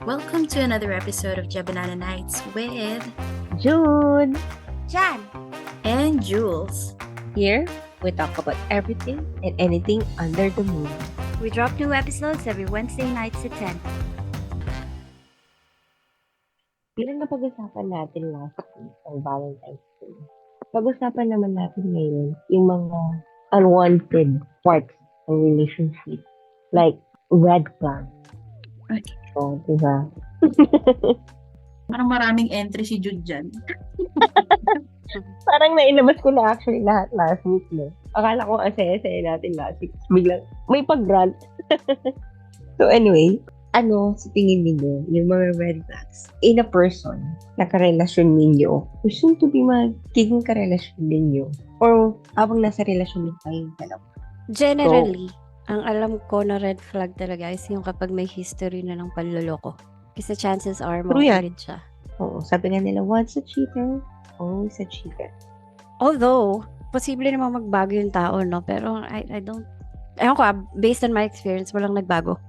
Welcome to another episode of Jabanana Nights with June! Jan! and Jules. Here, we talk about everything and anything under the moon. We drop new episodes every Wednesday nights at 10. Bilang napag-usapan natin last week ang Valentine's Day, pag-usapan naman natin ngayon yung mga unwanted parts ng relationship. Like, red flag. Okay. So, diba? Parang maraming entry si Jude dyan. Parang nailabas ko na actually lahat last week, no? Akala ko ang saya-saya natin last week. Biglang, may pag-grant. So anyway, ano sa tingin ninyo yung mga red flags in a person na karelasyon ninyo or soon to be magiging karelasyon ninyo or habang nasa relasyon ninyo kayong dalawa? Generally, ang alam ko na red flag talaga is yung kapag may history na ng panloloko. Kasi chances are, True yan. mauulit siya. Oo, sabi nga nila, once a cheater, always a cheater. Although, posible naman magbago yung tao, no? Pero I don't... Ewan ko, based on my experience, walang nagbago.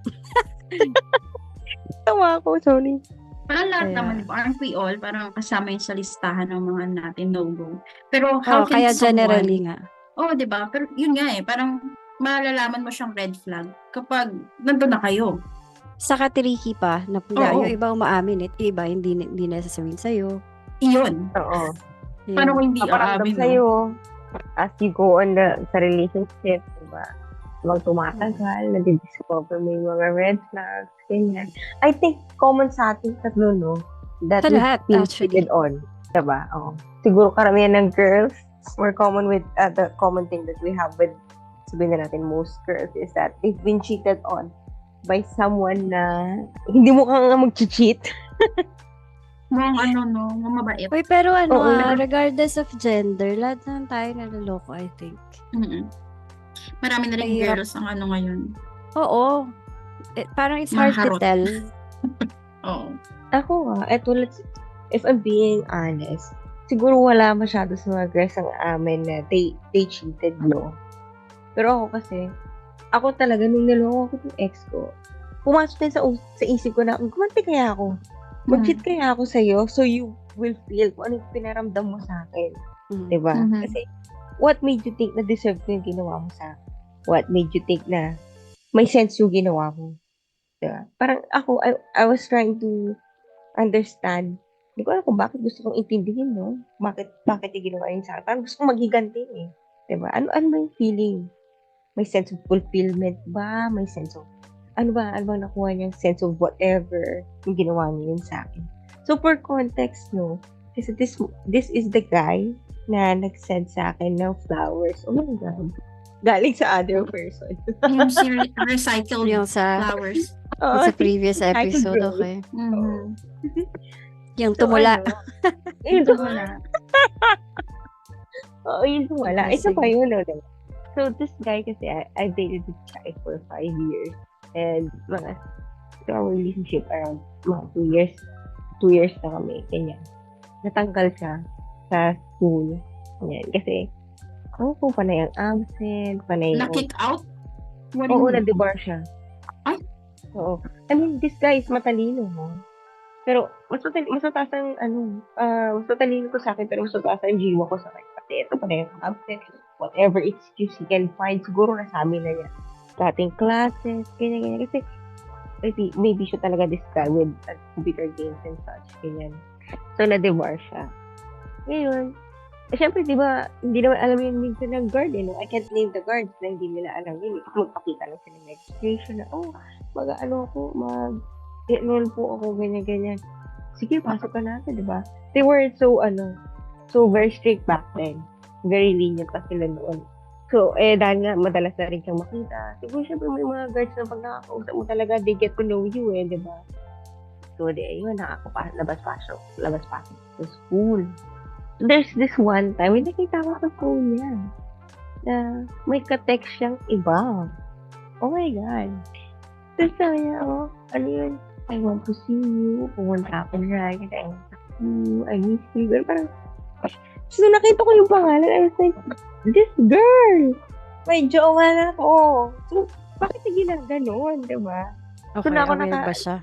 Tawa ako, sorry. Parang lahat Kaya- naman, di ba? Aren't we all? Parang kasama yun sa listahan ng mga natin no-go. Pero how Oh, can kaya someone... generally nga. Oh, di ba? Pero yun nga parang malalaman mo siyang red flag kapag nandun na kayo. Saka tricky pa, na Oo. yung iba umaamin, yung iba hindi na sasabihin sa'yo. Iyon. Oo. Yun. Paano kung hindi Paparamdam aamin, no? sa'yo as you go on sa relationship, diba? Habang tumatagal, nadidiscover mo yung mga red flags, ganyan. I think common sa ating tatlo, no? That Sa we lahat, feel actually. cheated on. Diba? Oo. Siguro karamihan ng girls, more common with, the common thing that we have with, sabihin na natin, most girls is that they've been cheated on by someone na hindi mo ka nga mag-cheat. Mga mga mabait. Uy, pero Oo, regardless of gender, lahat naman tayo naloloko, I think. Mm-mm. Marami na rin Mahirap. girls ang ngayon. Oo. Parang it's hard to Maharot. tell. Oo. Ako if I'm being honest, siguro wala masyado sa mga girls ang amin na they cheated, no? Pero ako kasi, ako talaga, nung niloko ko yung ex ko, pumasok din sa isip ko na, gumanti kaya ako. Mag-cheat kaya ako sa'yo, so you will feel kung ano yung pinaramdam mo sa akin. Mm. Diba? Mhm. Kasi, what made you think na deserve ko yung ginawa mo sa akin? What made you think na may sense yung ginawa mo? Diba? Parang ako, I was trying to understand. Hindi ko alam kung bakit gusto kong intindihin, no? Bakit yung ginawa yun sa akin? Parang gusto kong magiganti, eh. Diba? Ano ba yung feeling? May sense of fulfillment ba? May sense of, ano bang nakuha niyang sense of whatever yung ginawa niya yun sa akin? So, for context, no? Kasi this is the guy na nag-send sa akin ng flowers. Oh my God. Galing sa other person. Yung recycled Yung sa flowers. Oo, sa previous I could episode, grow. okay. Mhm. Yung So, tumula. Yung Wala. Oo, yung wala. Okay, Isa pa sige. yun, no? So, this guy kasi, I dated this guy for 5 years. And, our relationship around mga 2 years. 2 years na kami, ganyan. Natanggal siya sa school. Ganyan. Kasi, kung panay ang absent, panay ang... Na-kick out? What do you Oo, mean? na-debar siya. Ay? Oo. I mean, this guy is matalino, no? Pero, mas mataas ang, mas matalino ko sa akin, pero mas mataas ang jiwa ko sa akin. Kasi ito pa na yung absent, whatever excuse he can find, siguro nasabi na niya. Dating classes, ganyan. Kasi, maybe siya talaga this guy with computer games and such, ganyan. So, na-debar siya. Ngayon, syempre, di ba, hindi naman alam yun minsan ng guard, no? I can't name the guards na hindi nila alam yun. Magpakita lang sila ng registration na, enroll po ako, ganyan. Sige, pasok ka natin, di ba? They were so very strict back then. Very lenient pa sila noon. So, dahil nga, madalas na rin siyang makita. Siguro, syempre, may mga guards na pag nakakausap mo talaga, they get to know you, di ba? So, ayun, labas-pasok sa school. There's this one time, may nakita ko sa phone niya na may ka-text siyang iba. Oh my God. Tapos sabi niya, ano yun? I want to see you. Pumunta ako na. I want to see you. I miss you. Pero parang, so nakita ko yung pangalan. I was like, this girl! May jowa na ako. So, bakit naging ganon, diba? Okay, na ako aware ba siya?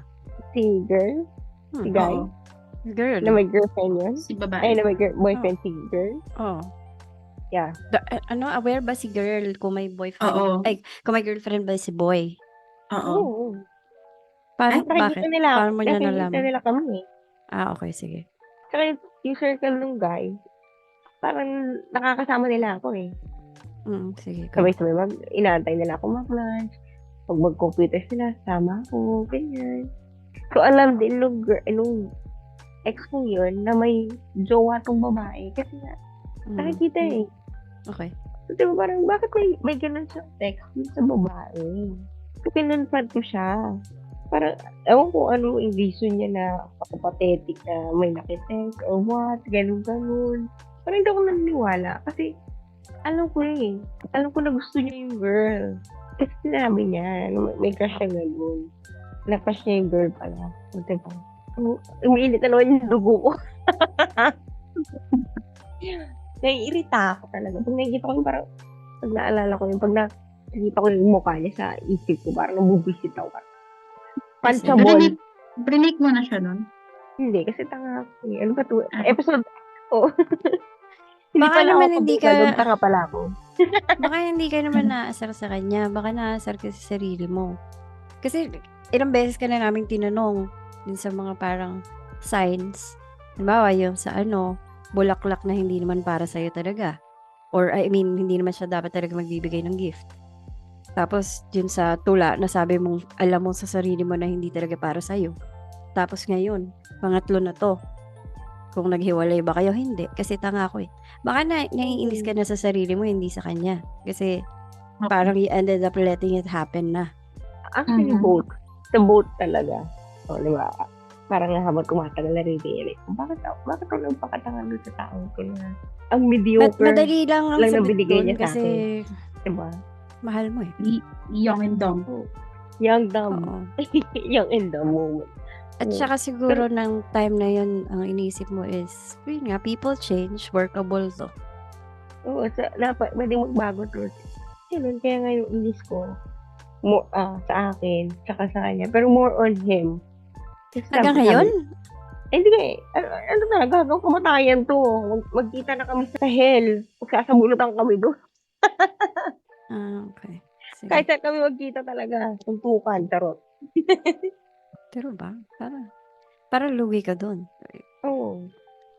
Si girl? Si guy? Oo. Girl. Na may girlfriend yun? Si Ay, babae. na may boyfriend si girl? Oh. Yeah. Aware ba si girl kung may boyfriend? Oo. Ay, kung may girlfriend ba si boy? Oo. Oo. Paano, Nakikita bakit? nila, Paano mo niya nakikita nalaman? nila kami. Okay, sige. Saka yung circle ng guy, parang nakakasama nila ako eh. Sige, go. Sabay-sabay inaantay nila ako mag-lunch. Pag mag-computer sila, sama ako, ganyan. So, alam din nung ex ko yun na may jowa tong babae. Kasi nga, nakikita eh. Okay. So, diba parang, bakit may ganun siyang text sa babae? So, kinonfront ko siya. Parang, ewan ko ano yung reason niya na pathetic na may nakitext or what, ganun. Parang hindi ako naniniwala. Kasi, alam ko na gusto niya yung girl. Kasi sinabi niya, may crush siya ganun. Na-crush niya yung girl pala. So, diba? Umiinit na naman yung dugo ko. Naiirita ako talaga. Pag nakikita ko yung parang, pag naalala ko yung, pag nakikita ko yung mukha niya sa isip ko, parang nabubisit ako. Panchabol. Brinik mo na siya nun? Hindi, kasi tanga ako. Ano ba to? Episode, oh. Hindi Baka pala naman ako hindi pabuka, ka- doon tanga pala ako. Baka hindi ka naman naasar sa kanya. Baka naasar ka sa sarili mo. Kasi ilang beses ka na namin tinanong din sa mga parang signs. Halimbawa, yung sa bulaklak na hindi naman para sa'yo talaga. Or, I mean, hindi naman siya dapat talaga magbibigay ng gift. Tapos, yun sa tula, nasabi mong, alam mo sa sarili mo na hindi talaga para sa'yo. Tapos ngayon, pangatlo na to. Kung naghiwalay ba kayo, hindi. Kasi tanga ako eh. Baka naiinis ka na sa sarili mo, hindi sa kanya. Kasi, parang you ended up letting it happen na. Actually, both. Sa both talaga. So, di ba? Parang habang tumatagal na rin, bakit ako nagpakatanga doon sa taong ko na ang mediocre Madali lang ang lang sagot nabinigay doon niya sa kasi akin. Diba? mahal mo eh. Young and dumb. Young dumb. Oo. Young and dumb moment. At saka siguro ng time na yun, ang inisip mo is, yun nga, people change, workable to. Oo, pwede magbago to. Yun, kaya ngayon inis ko sa akin, saka sa kanya. Pero more on him. Hanggang ngayon? Hindi nga eh. Ano na, gagawang kamatayan to. Magkita na kami sa hell. Magsasabunutan kami doon. Okay. Sige. Kahit saan kami magkita talaga. Tuntukan, tarot. Pero ba? Para lugi ka doon. Oo.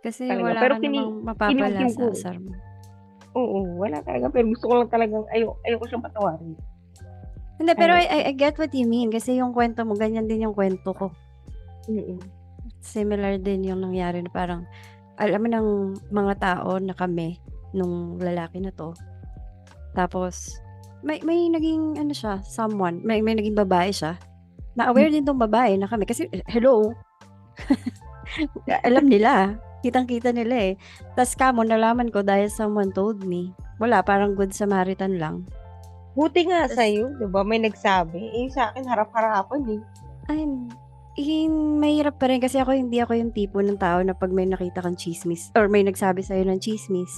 Kasi Talaga. wala Pero ka namang mapapala kinimkim sa ko. asar mo. Oo, wala talaga. Pero gusto ko lang talagang, ayoko siyang patawarin. Hindi, pero I get what you mean. Kasi yung kwento mo, ganyan din yung kwento ko. Similar din yung nangyari na parang, alam mo ng mga tao na kami, nung lalaki na to. Tapos, may naging, someone, may naging babae siya. Na-aware din tong babae na kami. Kasi, hello, alam nila. Kitang-kita nila eh. Tapos kamo, nalaman ko dahil someone told me. Wala, parang good Samaritan lang. Buti nga sa'yo, di ba? May nagsabi. Sa akin, harap-harapan eh. Ay, mahirap pa rin kasi hindi ako yung tipo ng tao na pag may nakita kang chismis or may nagsabi sa'yo ng chismis,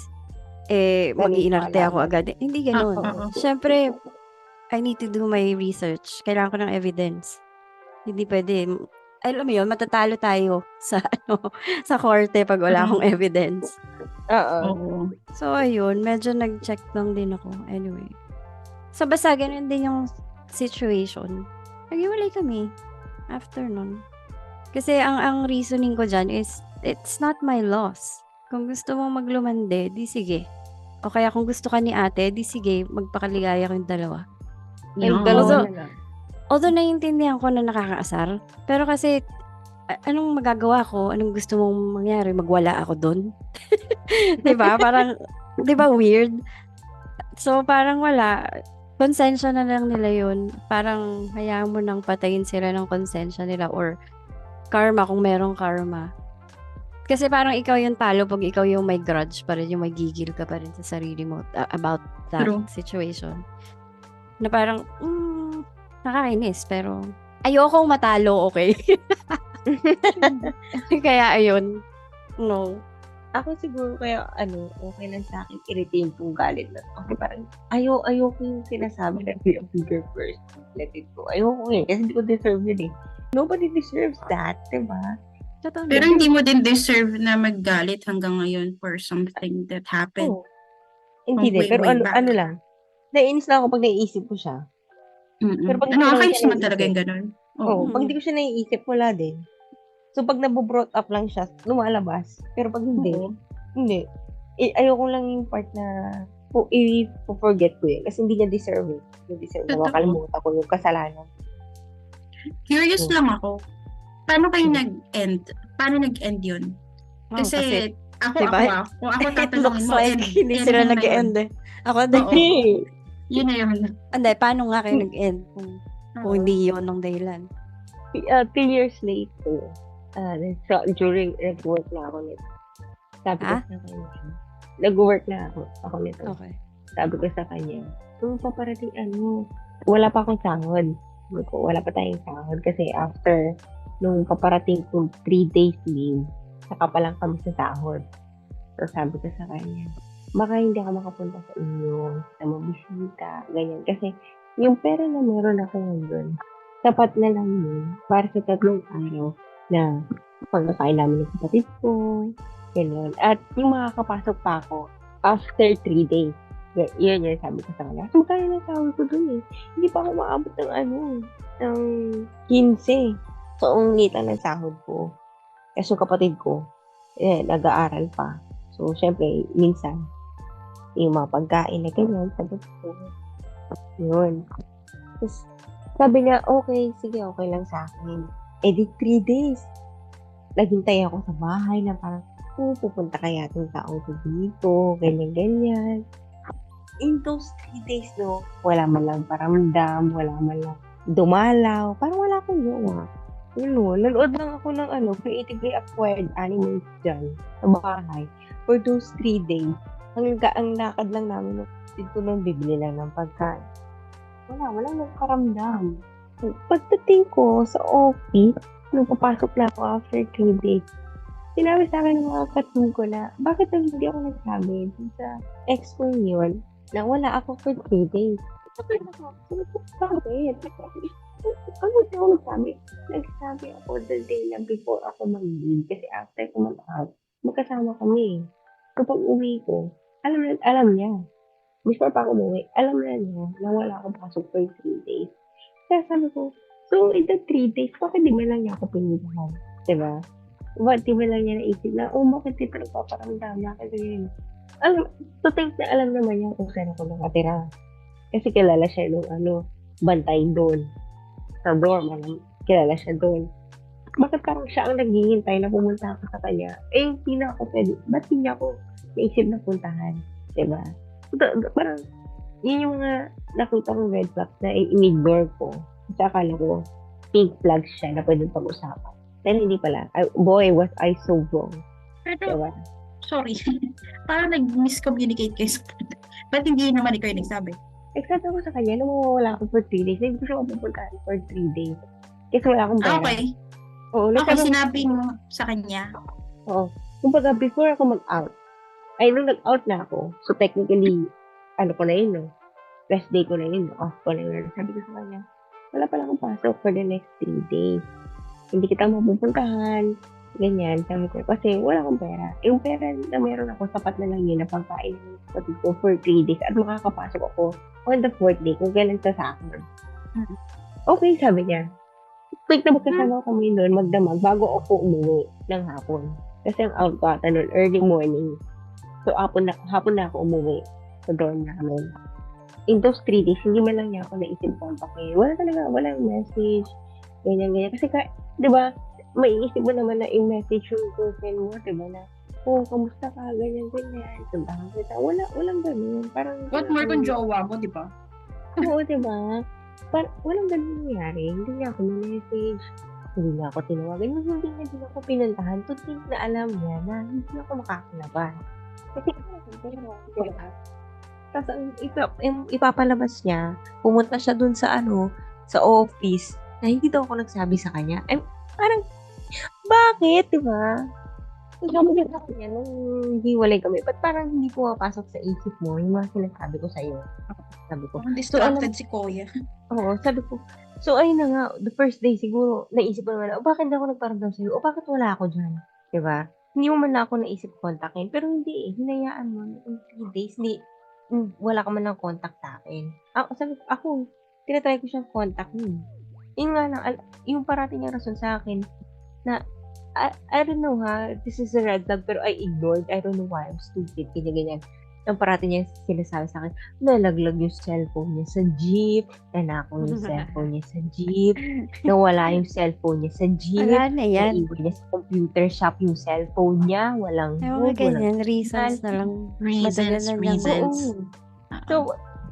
mag-iinarte ako agad. Hindi ganun. Siyempre, I need to do my research. Kailangan ko ng evidence. Hindi pwede. Alam mo yun, matatalo tayo sa sa korte pag wala akong evidence. Oo. So, ayun, medyo nag-check lang din ako. Anyway. So, basta ganun din yung situation. Naghiwalay kami after nun. Kasi ang reasoning ko dyan is, it's not my loss. Kung gusto mong maglumande, di sige. O kaya kung gusto ka ni ate, di sige, magpakaligaya kayong dalawa. Although naiintindihan ko na nakakaasar, pero kasi, anong magagawa ko? Anong gusto mong mangyari? Magwala ako dun? Diba? Parang, diba weird? So, parang wala. Konsensya na lang nila yun. Parang, hayaan mo nang patayin sila ng konsensya nila or karma kung merong karma. Kasi parang ikaw yung talo pag ikaw yung may grudge pa rin, yung may gigil ka pa rin sa sarili mo about that situation. Na parang, nakakainis, pero ayokong matalo, okay? Kaya ayun, no. Ako siguro kaya okay lang sa akin i-retain kung galit na. Kasi parang ayoko yung sinasabi na be a bigger person. Let it go. Ayoko kasi hindi ko deserve yun eh. Nobody deserves that, diba? Totoo Pero naman. hindi mo din deserve na maggalit hanggang ngayon for something that happened Oo. Hindi from din. way, Pero way back. ano lang. Naiinis lang ako pag naiisip ko siya. Pero pag hindi ko naman Nakakayos siya naman talaga naiisip. yung ganun. Oo. Oo. Pag hindi ko siya naiisip, wala din. So, pag nabobrought up lang siya, lumalabas. Pero pag Oo. hindi. Ayoko lang yung part na i-forget ko yun. Kasi hindi niya deserve it. Hindi deserve na Totoo. makalimutan ko yung kasalanan. Curious Hmm. lang ako. Paano kayo Hmm. nag-end? Paano nag-end yun? Kasi, Kasi ako, diba, kung ako it tatanungin looks mo, like hindi sila ending na yun. nag-end eh. Ako din. Oo. Yun na yun. Hindi, paano nga kayo nag-end kung Oo. hindi yun ang dahilan? 3 years later, during nag-work na ako nito. Sabi ko sa kanya, nag-work na ako nito. Okay. Sabi ko sa kanya, paparating wala pa akong sahod. Sabi ko, wala pa tayong sahod kasi after nung paparating kong 3 days leave, saka pa lang kami sa sahod. So sabi ko sa kanya, baka hindi ako makapunta sa inyo, sa mabisita, ganyan. Kasi yung pera na meron ako ngayon, sapat na lang yun para sa 3 araw na pagkakain namin ng kapatid ko, ganyan. At yung makakapasok pa ako after 3 days. Yun yung sabi ko sa kanya. So, kaya na sabi ko dun eh. Hindi pa ako maabot ng 15. So, ang ngita ng sahod ko. Kasi yung kapatid ko, nag-aaral pa. So, syempre, minsan, yung mga pagkain na ganyan, sabi ko, yun. Tapos, sabi niya, okay, sige, okay lang sa akin. Di 3 days. Naghintay ako sa bahay na parang, pupunta kaya itong taong ko dito, ganyan-ganyan. In those 3 days, wala man lang paramdam, wala man lang dumalaw, parang wala akong gawa. Nanood lang ako ng creatively acquired animals dyan sa bahay for those 3 days. Ang lakad lang namin dito nung bibili lang ng pagkain. Walang nagkaramdam. Pagdating ko sa office, nung papasok na ako after 3 days, sinabi sa akin ng mga katulong ko na, bakit hindi ako nagsabi dun sa ex ko yun na wala ako for 3 days? Bakit? Ano siya ako nagsabi? Nagsabi ako the day na before ako mag-leave kasi after ko mag-out, magkasama kami. So pag uwi ko, alam niya. Before pa ako umuwi, alam na niya na wala akong pasok for 3 days. Kaya sabi ko, so in the 3 days, bakit di ba lang niya ako pinuntahan? Diba? Bakit di ba lang niya naisip na, bakit di pa nagpaparamdam na kasi yun? To think na alam naman niya kung saan ako nakatira. Kasi kilala siya nung bantay doon. Sa dorm, kilala siya doon. Bakit parang siya ang naghihintay na pumunta ako sa kanya? Hindi na ako pwede. Ba't hindi ako naisip na puntahan? Diba? Parang, yun yung mga nakita kong red flags na in-ignore ko. Kasi akala ko, pink flags siya na pwede pag-usapan. Then hindi pala. Boy, was I so wrong. Pero, Diba? sorry. Parang nag-miscommunicate kayo sa ba't hindi naman ikaw yung nagsabi? Except ako sa kanya, nung mawawala ako for 3 days, hindi ko siya mapupuntahan for 3 days. Kasi wala akong pera. Okay. Oo, Okay, sinabi mo sa kanya. Oo. Kumbaga, before ako mag-out, nung nag-out na ako, so technically, ko na yun, rest day ko na yun, off ko na yun. Sabi ko sa kanya, wala pala akong pasok for the next 3 days. Hindi kita mapupuntahan, ganyan. Sabi ko, kasi wala akong pera. Yung pera na meron ako, sapat na lang yun na pagkain ng ko for 3 days at makakapasok ako on the 4th day kung kailan sa akin. Okay, sabi niya. Quick na magkasama kami noon, magdamag, bago ako umuwi ng hapon. Kasi ang out ko ata noon, early morning. So, hapon na ako umuwi sa dorm namin. In those 3 days, hindi man lang niya ako naisip contact eh. Walang message, ganyan. Kasi, di ba, maiisip mo naman na yung message yung girlfriend mo, di ba, na, kamusta ka, ganyan. Sundahan kita. Walang ganun. Parang, What more kung jowa mo, di ba? Oo, di ba? Walang ganun nangyari. Hindi niya ako message. Hindi niya ako tinawagan. Hindi na ako pinuntahan. To think na alam niya na hindi ako makakalabas. Kasi tapos ang ipapalabas niya, pumunta siya dun sa sa office na hindi daw ako nagsabi sa kanya. Parang, bakit, di ba? So, sabi niya sa kanya, nung hiwalay kami, ba't parang hindi pumapasok sa isip mo yung mga sinasabi ko sa'yo? Sabi ko, Parang so alam, distracted si Kuya. oo, sabi ko, so ayun na nga, the first day siguro, naisip ko naman, bakit hindi ako nagparamdam sa'yo? O bakit wala ako dyan? Diba? Hindi mo man lang ako naisip kontakin. Pero hindi eh, hinayaan mo, in 3 days, wala ka man lang contact sa akin. Sabi ko, tinatry ko siyang kontakin. Yun nga lang, yung parating niyang rason sa akin, na, I don't know ha, this is a red flag, pero I ignored. I don't know why, I'm stupid, ganyan. Ang parating niya sinasabi sa akin, nalaglag yung cellphone niya sa jeep, nanakaw yung cellphone niya sa jeep, nawala yung cellphone niya sa jeep, Wala na yan. naiwan niya sa computer shop yung cellphone niya, walang Ewan hood, ko walang ganyan, reasons na lang. Madagal na lang. Reasons. Oo. So,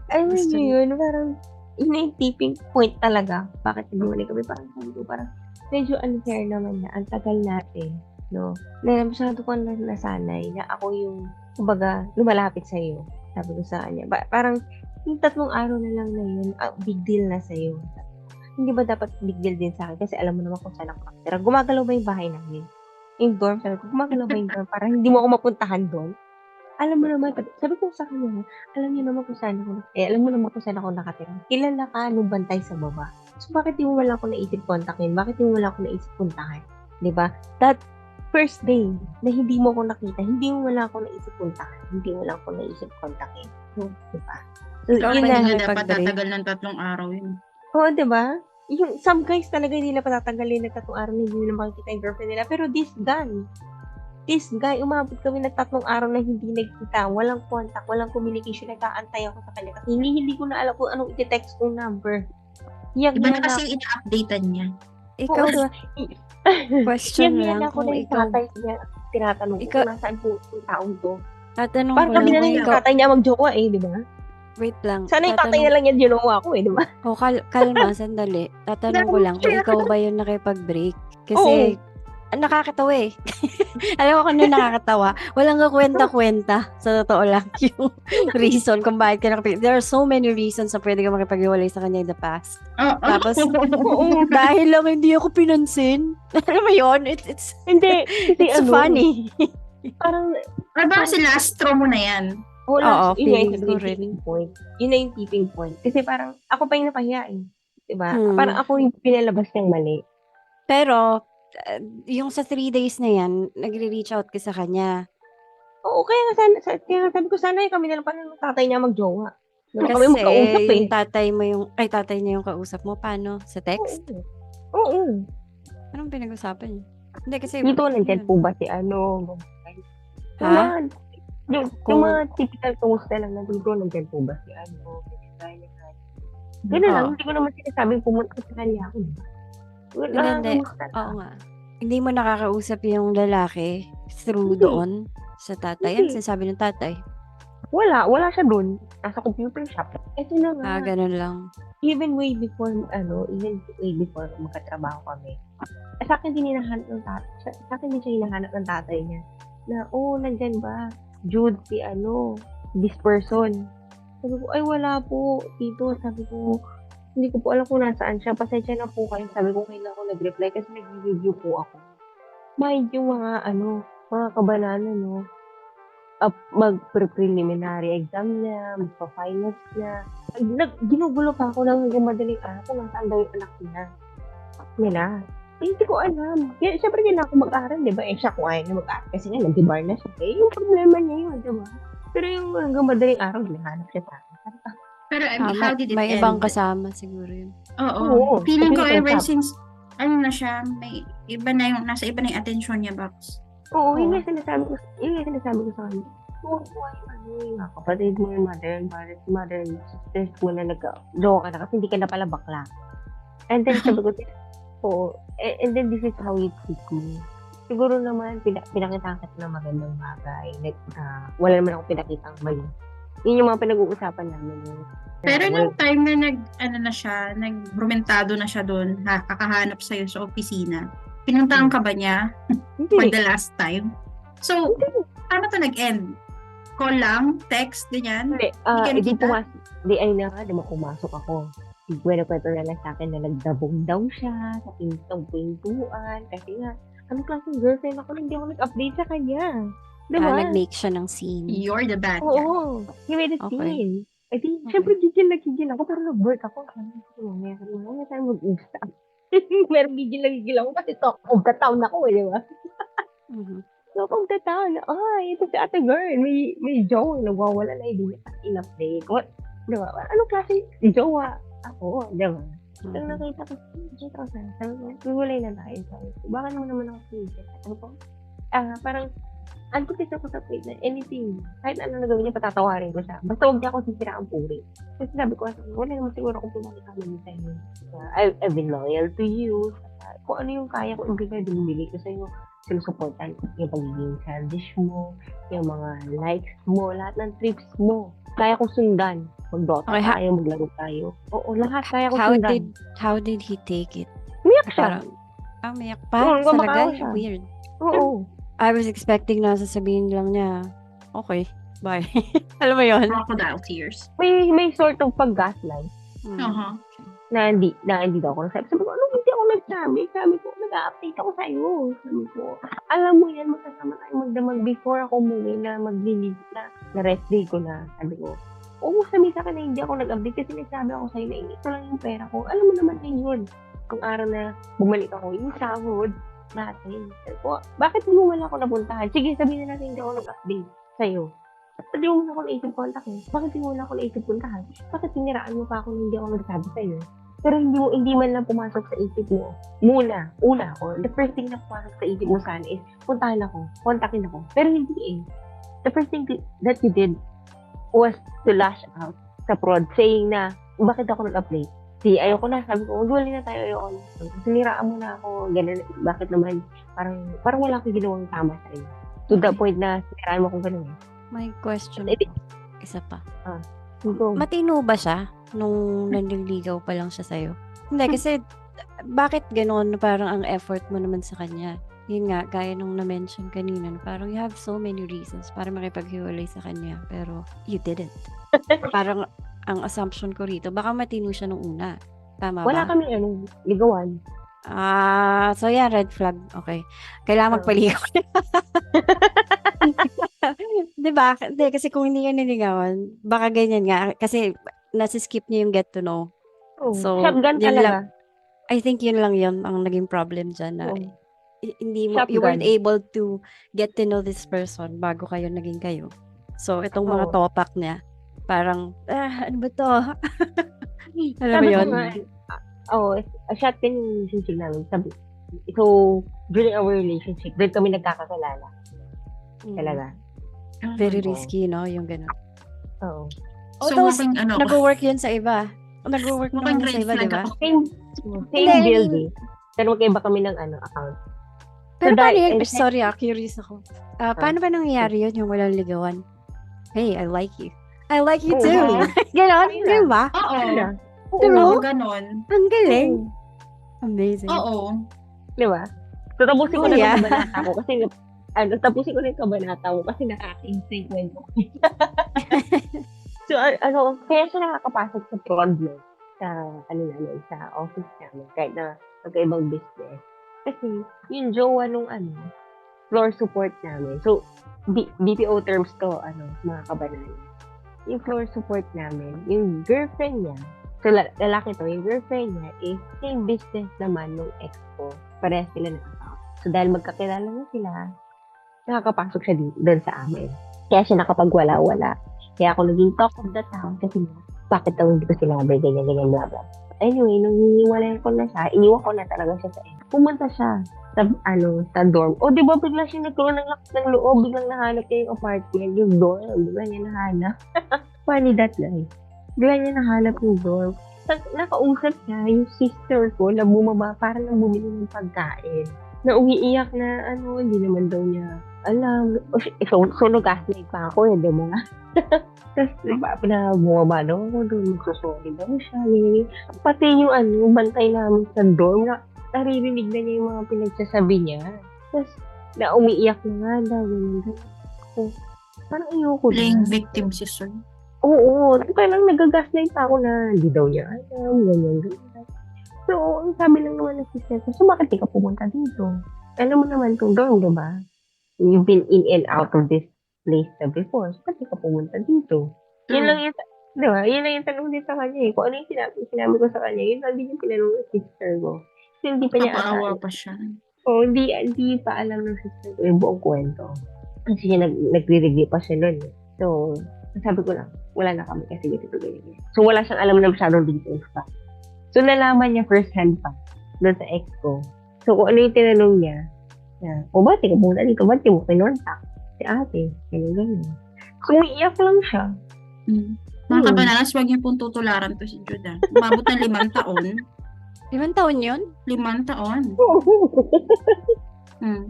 alam Gusto niyo yun, parang, yun na yung tipping point talaga. Bakit hindi kami? Parang sabi ko, parang, medyo unfair naman na, ang tagal natin, no? Na masyado ko nasanay na ako yung, kumbaga, lumalapit sa'yo. Sabi ko sa kanya. Parang, yung 3 araw na lang na yun, big deal na sa'yo. Hindi ba dapat big deal din sa akin? Kasi alam mo naman kung saan ako nakatira. Gumagalaw ba yung bahay namin? Yung dorm, sabi ko, gumagalaw ba yung dorm? Parang hindi mo ako mapuntahan doon. Alam mo naman, sabi ko sa kanya, alam mo naman kung saan ako nakatira. Kilala ka nung bantay sa baba. So, bakit di mo wala ako naisip kontakin? Bakit di mo wala ako naisip puntahan? Diba? That first day na hindi mo ako nakita, hindi mo wala ako naisip puntahan. Hindi mo wala ako naisip kontakin. Diba? So, Ikaw yun ba na. Hindi yung na dapat nakipag-break? tatagal ng 3 araw yun. Oo, diba? Yung, some guys talaga hindi na patatanggalin na 3 araw na hindi nila makikita yung girlfriend nila. Pero this guy, umabot kami ng 3 araw na hindi nagkita, walang contact, walang communication, nag-aantay ako sa kanya. Kasi hindi ko na alam kung anong i-text kong number. Iba na kasi ina-updatean niya. Ikaw, diba? question Yan lang ako kung na yung ikaw, tatay niya. Tinatanong ko Ikaw- kung nasaan po yung taong to. tatanong Parang ko kami lang na kung lang yung ikaw, tatay niya magjowa di ba? wait lang, Sana yung tatay na lang yung ginawa ko di ba? kalma, sandali. Tatanong ko lang kung ikaw ba yung nakipag-break. Kasi, nakakatawa eh. Alam ko kung ano nakakatawa. Walang kakwenta-kwenta. Sa totoo lang yung reason kung bakit ka nakipag. There are so many reasons na pwede ka makipag-iwalay sa kanya in the past. Tapos, dahil lang hindi ako pinansin. Alam mo yun? It's Hindi. Kasi it's funny. Parang, Ba si Lastro mo na yan? Oo, yun feeling yung ko rin. tipping point. Yun na yung tipping point. Kasi parang, ako pa yung napahiya eh. Diba? Parang ako yung pinalabas ng mali. Pero, yung sa 3 days na yan, nagre-reach out ka sa kanya. Oo, kaya nga sabi ko sana kami na lang pala ng tatay niya magjowa. Kami Kasi magkausap eh. yung tatay niya yung kausap mo, paano? Sa text? Oo. Anong pinag-usapan niyo? Hindi kasi... Dito, nandyan po ba si ano? Ha? Yung mga typical kamusta lang na dito, nandyan po ba si ano? Gano'n lang, hindi ko naman sinasabing pumunta sa kanya ako. Hindi. Oo nga. Hindi mo nakakausap yung lalaki through doon sa tatay. Ano sinasabi ng tatay? Wala siya doon. Nasa computer shop. Ito na nga. Ganun lang. Even way before magkatrabaho kami. Sa akin din hinahanap ng tatay. Sa akin din siya hinahanap ng tatay niya. Na, nandyan ba? Jude, si this person. Sabi ko, ay wala po, tito. Sabi ko, hindi ko po alam kung nasaan siya. Pasensya na po kayo. Sabi ko, kailan ako nag-reply kasi nag-review po ako. Mind yung mga kabanana, no? Mag-preliminary exam niya, magpa-finals niya. Ginugulo pa ako ng madaling araw kung nasaan daw yung anak niya. Nila. Hindi ko alam. Siyempre, kailangan ko mag-aaral, di ba? Siya kung ayaw niya mag-aaral. Kasi nga, nag-bar na siya. Yung problema niya yun, di ba? Pero yung hanggang madaling araw, hinahanap siya sa akin. Pero how did it may end? ibang kasama siguro yun. Oo. Feeling ko Kasi ever usap. since, na siya, nasa iba na yung attention niya, Box. Oo, yun yung sinasabi ko sa kanya. Yung kapatid mo, yung mother, sisters mo na nag-joke ka na kasi hindi ka na pala bakla. And then sabi ko, and then this is how you treat me. Siguro naman, pinakitaan ka ng magandang bagay. Wala naman ako pinakitang mali. Yun yung mga pinag-uusapan namin. Pero nung time na nagrumentado na siya doon, kakahanap sa'yo sa opisina, pinuntahan ka ba niya for the last time? So, paano to nag-end? Call lang? Text? Ganyan? Hindi pumasok ako. Kwento na lang sa akin na nagdabong daw siya sa pintong pintuan. Kasi nga, anong klaseng girlfriend ako, hindi ako nag-update sa kanya. Diba? Nag-make siya ng scene. You're the bad guy. Oo. He made a Okay. scene. Eh di, Okay. syempre gigil na gigil ako, pero nag-work ako. Sabi ko, meron tayo mag-usap. Meron gigil ako kasi talk of the town ako, di ba? Mhm. Talk of the town. Ay, ito si ate girl. May jowa. Nagwawala na, hindi niya in-update. What? Di ba? Anong klase jowa ako? Di ba? Nung Mhm. nakita ko sa sabi ko, hiwalay na tayo. Sabi ko, baka naman ako single. Sabi ko, parang, advocate ako sa page na anything, kahit ano na gawin niya, patatawarin ko siya. Basta huwag niya ako sisira ang puri. Kasi sabi ko, wala naman siguro akong pinakikaman sa inyo. I've been loyal to you. Kung ano yung kaya ko ibigay, binibigay ko sa iyo. Sinusuportan ko yung pagiging childish mo, yung mga likes mo, lahat ng trips mo. Kaya kong sundan. Mag-dota Okay, tayo, maglaro tayo. Oo, lahat kaya kong How sundan. did he take it? Umiyak siya. Parang, umiyak pa? Oo, Talaga? kumakawa siya. Weird. Oo. I was expecting na sasabihin lang niya, okay, bye. Alam mo yun? Crocodile tears. May sort of pag-gaslight. Mm. Uh-huh. Na hindi daw ako nagsabi. Sabi ko, ano hindi ako nagsabi? Sabi ko, nag-update ako sa'yo. Sabi ko, alam mo yan, magkasama tayo magdamag before ako umuwi na maglilig na rest day ko na. Sabi ko, oo, sabi sa akin na hindi ako nag-update kasi nagsabi ako sa'yo na ito lang yung pera ko. Alam mo naman din yun. Ang araw na bumalik ako, yung sahod natin. Sabi ko, bakit mo wala ako napuntahan? Sige, sabihin na natin hindi ako nag-update sa'yo. At hindi mo na ako naisip contact eh. Bakit hindi mo na ako naisip puntahan? Bakit siniraan mo pa ako na hindi ako nagsabi sa'yo? Pero hindi man lang pumasok sa isip mo. Una ako, the first thing na pumasok sa isip mo sana is, puntahan ako, kontakin ako. Pero hindi eh. The first thing that you did was to lash out sa prod, saying na, bakit ako nag-update? Ayoko na, sabi ko, magwali na tayo, ayoko na. Siniraan mo na ako, ganun, bakit naman, parang wala akong ginawang tama sa'yo. To the point na siniraan mo akong ganun eh. May question Eh, pa. Isa pa. Go. Matino ba siya nung nanliligaw pa lang siya sa'yo? Hindi, kasi bakit gano'n na parang ang effort mo naman sa kanya? Yun nga, gaya nung na-mention kanina, na parang you have so many reasons para makipaghiwalay sa kanya, pero you didn't. Parang ang assumption ko rito, baka matino siya nung una. Tama Wala ba? kami, ligawan. So yeah, red flag. Okay. Kailangan magpaligaw. Diba? Hindi, kasi kung hindi ka niligawan, baka ganyan nga. Kasi nasi-skip niya yung get to know. Oh, So, shotgun yun talaga. lang. I think yun lang yun ang naging problem dyan na Oo. you weren't Shotgun. able to get to know this person bago kayo naging kayo. So, itong mga Oo. topak niya, parang, ano ba to? Alam mo Sabi ko yun? nga, a shotgun yung relationship namin. So, during our relationship, doon kami nagkakakilala. Talaga. Very Oo. risky, no? Yung gano'n. Oo. So, Although, mukhang nag-work yun sa iba. Nag-work mukhang naman sa red iba, flag di ba? ako. Same Hindi, I build mean- eh. Pero magkaiba kami ng account. Pero So, paano that- yun? and- Sorry, curious ako. Paano ba nangyayari yun yung walang ligawan? Hey, I like you. I like you Oo. too. Ganon, Ayun di na. ba? Oo. Ano? True. Oo, ganon. Ang galing. Oo. Amazing. Oo. Di ba? So, tapusin ko Oh, na yeah. yung kabanata ko kasi tapusin ko na yung kabanata ko kasi nakaka-insane kwento ko. So, kaya siya nakakapasok sa prod mo sa, namin, sa office namin, kahit na magkaibang business. Kasi, yung jowa nung, floor support namin. So, BPO terms to, mga kabanan. Yung floor support namin, yung girlfriend niya, so, lalaki to, yung girlfriend niya is same business naman nung ex ko. Parehas sila ng account. So, dahil magkakilala na sila, nakakapasok siya doon sa amin. Kaya siya nakapagwala-wala. Kaya ako naging talk of the town kasi bakit daw hindi ko sinabi, ganyan, bla bla. Anyway, nung hiniwalay ko na siya, iniwan ko na talaga siya sa pumunta siya sa dorm. O, di ba bigla siya nagkaroon ng lakas ng loob, biglang nahanap niya yung apartment, yung dorm, bigla niya nahanap. Funny that guy. Bigla niya nahanap yung dorm. Nakausap niya yung sister ko na bumaba para lang bumili ng pagkain. Na umiiyak na, hindi naman daw niya alam. So nag-gaslight pa ako, di mo nga. Tapos, diba, bumaba daw ako doon, magsusoli daw siya. Ganyan. Pati yung bantay namin sa dorm, naririnig na niya yung mga pinagsasabi niya. Tapos, na umiiyak na nga daw, ganyan. So, parang ayoko na. Playing victim si sir. Oo, kaya lang nagagaslight pa ako na hindi daw niya alam, ganyan. So, ang sabi lang naman ng sister ko, so bakit di ka pumunta dito? Alam mo naman itong dorm, di ba? You've been in and out of this place na before. So, ba't di ka pumunta dito? Yun lang True. yung, di ba? Yun lang yung tanong din sa kanya eh. Kung ano yung sinabi ko sa kanya, yun lang din yung tinanong ng sister ko. Kasi hindi pa niya ata Kapaawa alam. pa siya. O, hindi pa alam ng sister ko yung buong kwento. Kasi siya nagre-review pa siya nun. Eh. So, sabi ko lang, wala na kami kasi ganito ganyan. So, wala siyang alam na masyadong details pa. So, nalaman niya first hand pa doon sa ex ko. So, kung ano yung tinanong niya, o ba't ka muna dito? Ba't di mo kinontak? Si ate, ganyan. So, umiiyak lang siya. Mga kabananas, huwag niyo pong tutularan to si Judah. Umabot ng 5 taon. 5 taon yun? 5 taon.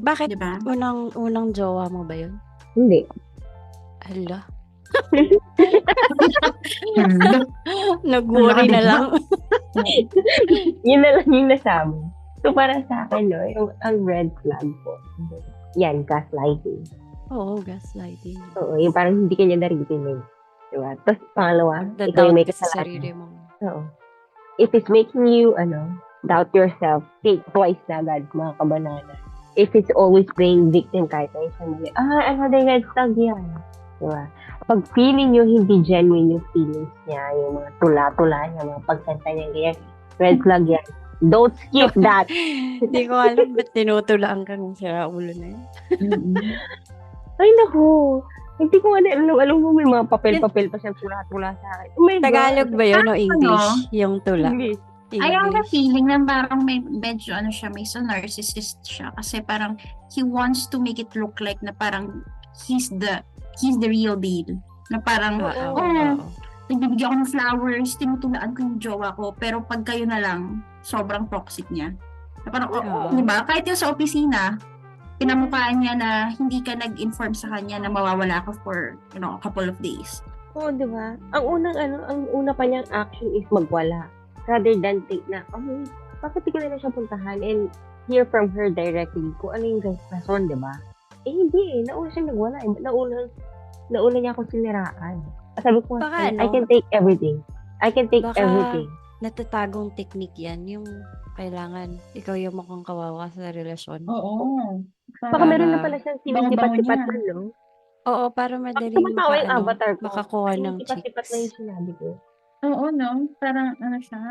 Bakit? Diba? Unang jowa mo ba yun? Hindi. Hala. Hala. Nag-worry na lang. Yun na lang yung nasabi. So, para sa akin, no, ang red flag po, yan, gaslighting. Oo, gaslighting. Oo, yung parang hindi ka niya narinig. Diba? Tapos, pangalawa, ikaw yung Dadoubt may ka sa kasalanan. sarili mo. Oo. If it's making you, doubt yourself, think twice na agad, mga kabanana. If it's always playing victim kahit na isang mali, another red flag yan. Diba? Pag feeling nyo hindi genuine yung feelings niya, yung mga tula-tula niya, mga pagkanta niya, ganyan, red flag yan. Don't skip that. Hindi ko alam ba't tinutulaan ka ng sira ulo na yun. Ay, naku. Hindi ko alam mo may mga papel-papel pa siyang tula-tula sa akin. Oh my Tagalog God. ba yun o English? Yung tula. English. Ayaw na English. feeling na parang may medyo siya, may narcissist siya. Kasi parang he wants to make it look like na parang he's the real deal. Na parang, Oo. nagbibigyan ako ng flowers, tinutulaan ko yung jowa ko, pero pag kayo na lang, sobrang toxic niya. Na parang, Oo. di ba? Kahit yung sa opisina, pinamukhaan niya na hindi ka nag-inform sa kanya na mawawala ka for, a couple of days. Oo, di ba? Ang una pa niyang action is magwala. Rather than take na, bakit di ko na siya puntahan and hear from her directly kung ano yung rason, di ba? Hindi eh. Nauna siya nagwala eh. Nauna niya akong siniraan. Sabi ko, Baka I can take everything. I can take Baka- everything. Natatagong technique yan. Yung kailangan ikaw yung mukhang kawawa sa relasyon. Oo. Baka meron na pala siyang sinisipat-sipat Bango-bango na, no? Oo, para Bakit madaling tumatawa yung avatar ko? makakuha ng Sinisipat-sipat na yung chicks. sinabi ko. Oo, no? Parang, siya?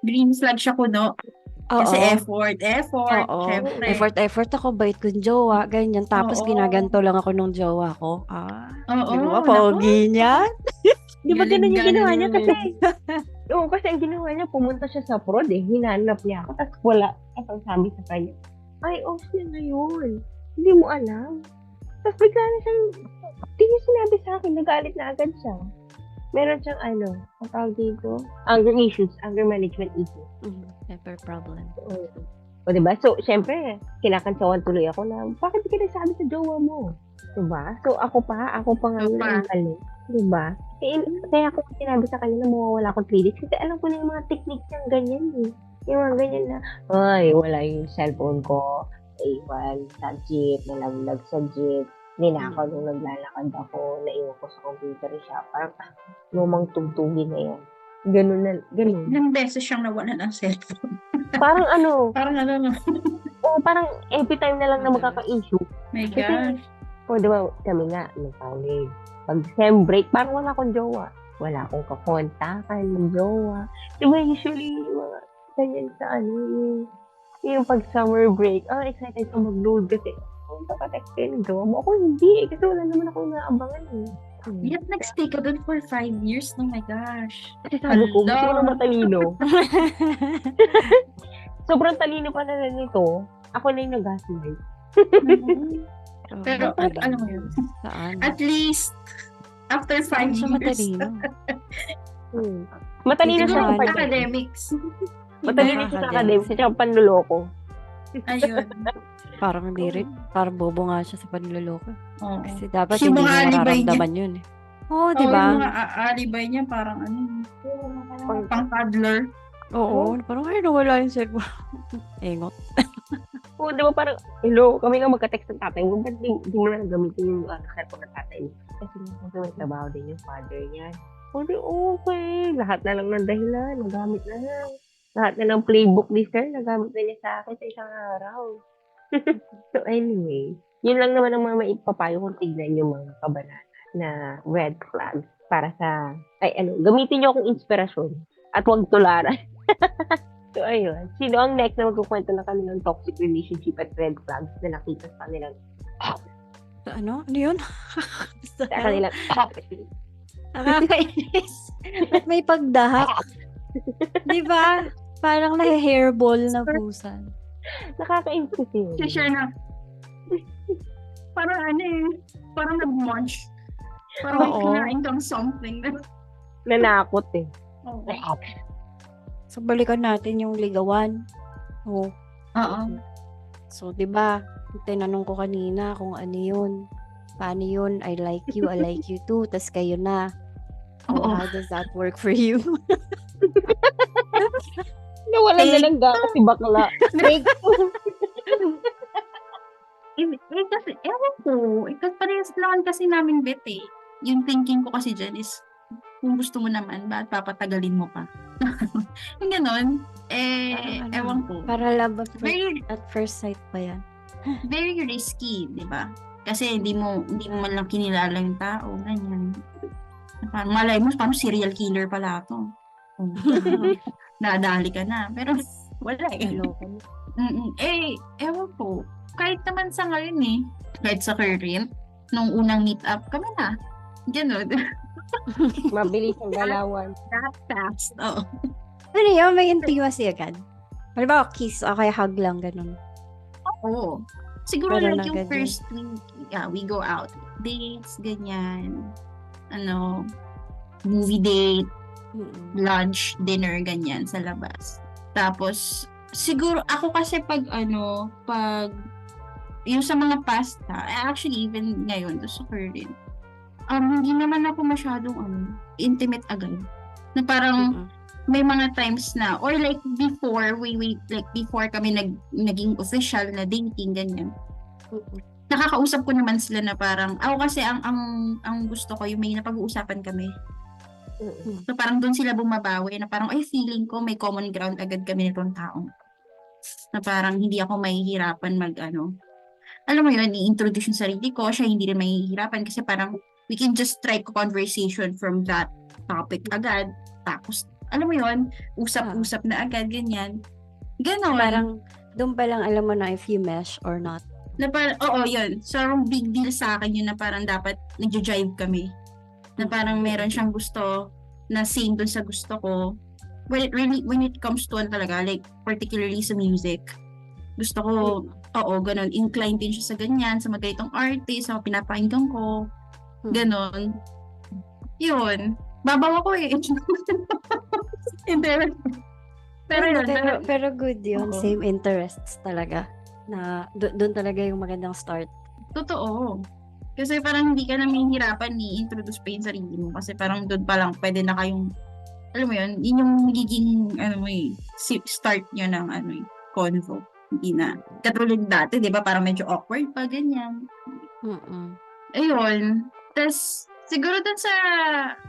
Green flag siya kuno. Kasi Oo. effort, Oo. syempre. Effort ako, bait kong jowa, ganyan. Tapos Oo. ginaganto lang ako nung jowa ko. Oo, Di ba, pogi niya? Di ba ganun yung ginawa niya? Kasi, Galing. kasi ang ginawa niya, pumunta siya sa prod eh. Hinanap niya ako. Tapos wala. Tapos ang sabi sa kanya, ay, off niya ngayon. Hindi mo alam. Tapos bigla na siyang, hindi niya sinabi sa akin, nagalit na agad siya. Meron siyang ang tawag dito, anger management issues. Temper problem. O, diba? So, syempre, kinakantsawan tuloy ako na, bakit di ka nagsabi sa jowa mo? Diba? So, ako pa ngayon ang galing. Diba? Kaya ako sinabi sa kanya na mawawala akong 3 days kasi alam ko na yung mga technique niyang ganyan eh. Yung mga ganyan na, ay, wala yung cellphone ko, iwan sa jeep, nalaglag sa jeep, ninakaw nung naglalakad ako, naiwan ko sa computer siya. Parang, lumang tugtugin na yan. Ganun. Ilang beses siyang nawalan ng cellphone. Parang Parang no? parang every time na lang na magkaka-issue. My gosh. Di ba, kami nga, nag-college. Pag sem break, parang wala akong jowa. Wala akong kakontakan ng jowa. Di ba, usually, mga ganyan sa yung pag summer break, excited ka mag-load kasi, nakatext kayo ng jowa mo. Ako hindi, kasi wala naman ako naabangan eh. Yet nag-stay ka doon for 5 years. Oh my gosh. Kasi sabi ko, gusto ko Hala. na matalino. Sobrang talino pa na nito. Ako na yung nag-gaslight. Pero, alam mo yun. Saan? At least, after 5 Saan years. siya matalino? Matalino siya sa Hindi ko Academics. Matalino siya sa academics. Siya ang panluloko. Ayun. Parang hindi rin. Parang bobo nga siya sa panluloko. Oo. Kasi dapat Yung hindi mga mo alibay nararamdaman yun eh. Oo, di ba? Yung mga alibay niya parang pang-toddler. Oo, parang ay nawala yung cellphone. Engot. Oo, di ba parang, hello, kami nga magka-text ng tatay mo, ba't di mo na gamitin yung cellphone ng tatay mo? Kasi may trabaho din yung father niya. O di, okay, lahat na lang ng dahilan, nagamit na lang. Lahat na ng playbook ni sir, nagamit na niya sa akin sa isang araw. So anyway, yun lang naman ang mga maipapayo kung tignan yung mga kabanata na red flags para sa, gamitin nyo akong inspirasyon at huwag tularan. So ayun, sino ang next na magkukwento ng kanilang toxic relationship at red flags na nakita sa kanilang Ano? Ano yun? sa kanilang Nakakainis. At may pagdahak. Di ba? Parang na-hairball na pusa. nakakainis kasi yun. Si share na, parang parang nag-munch. Parang may Oo. kinain kang something. Nanakot eh. Oo. So, balikan natin yung ligawan. Oh. Oo. So, di ba? Tinanong ko kanina kung ano yun. Paano yun? I like you too. Tas kayo na. Oh, Oo. how does that work for you? Nawalan na lang gana si bakla. Kasi, ewan ko. Kasi parehas lang kasi namin bet eh. Yung thinking ko kasi dyan is, kung gusto mo naman, bakit papatagalin mo pa? Yung ganon. Parang ano, Ewan ko. Para love Very, at first sight pa yan. very risky, di ba? Kasi hindi mo man lang kinilala yung tao, ganyan. Parang malay mo, parang serial killer pala to. Oh, nadali ka na. Pero wala eh. Hello. Ewan po. Kahit naman sa ngayon eh. Kahit sa current, nung unang meet up, kami na. Ganon. Mabilis ang galawan. That fast. Oo. Ano yun? May intimacy agad? Halimbawa, kiss o kaya hug lang, ganun. Oo. Siguro Pero like yung agad yun. first week, we go out. Dates, ganyan. Movie date, Mm-mm. lunch, dinner, ganyan sa labas. Tapos, siguro ako kasi pag yung sa mga pasta, actually even ngayon, sa current, hindi naman ako masyadong intimate agad. Na parang Mm-mm. may mga times na, or like before, like before kami naging official na dating, ganyan. Mm-mm. Nakakausap ko naman sila na parang, ako kasi ang gusto ko, yung may napag-uusapan kami. So parang doon sila bumabawi na parang, feeling ko may common ground agad kami nitong taong. Na parang hindi ako mahihirapan alam mo yun, i-introduce yung sarili ko, siya hindi rin mahihirapan kasi parang we can just strike a conversation from that topic agad. Tapos, alam mo yun, usap-usap na agad, ganyan. Ganon. Parang, doon pa lang alam mo na if you mesh or not. Na parang, oo, yun. So, big deal sa akin yun na parang dapat nagja-jive kami. Na parang meron siyang gusto na same dun sa gusto ko. When it comes to talaga, like, particularly sa music, gusto ko, ganon, inclined din siya sa ganyan, sa mga ganitong artist, sa pinapakinggan ko, ganon. Yun. Babaw ako eh. Hindi. Pero yun. Pero good yun. Oo. Same interests talaga. Na doon talaga yung magandang start. Totoo. Kasi parang hindi ka na mahihirapan i-introduce pa yung sarili mo. Kasi parang doon pa lang pwede na kayong, alam mo yun, yun yung magiging, start nyo ng, convo. Hindi na. Katulad dati, di ba? Parang medyo awkward pa, ganyan. Mm-mm. Ayun. Tapos, siguro dun sa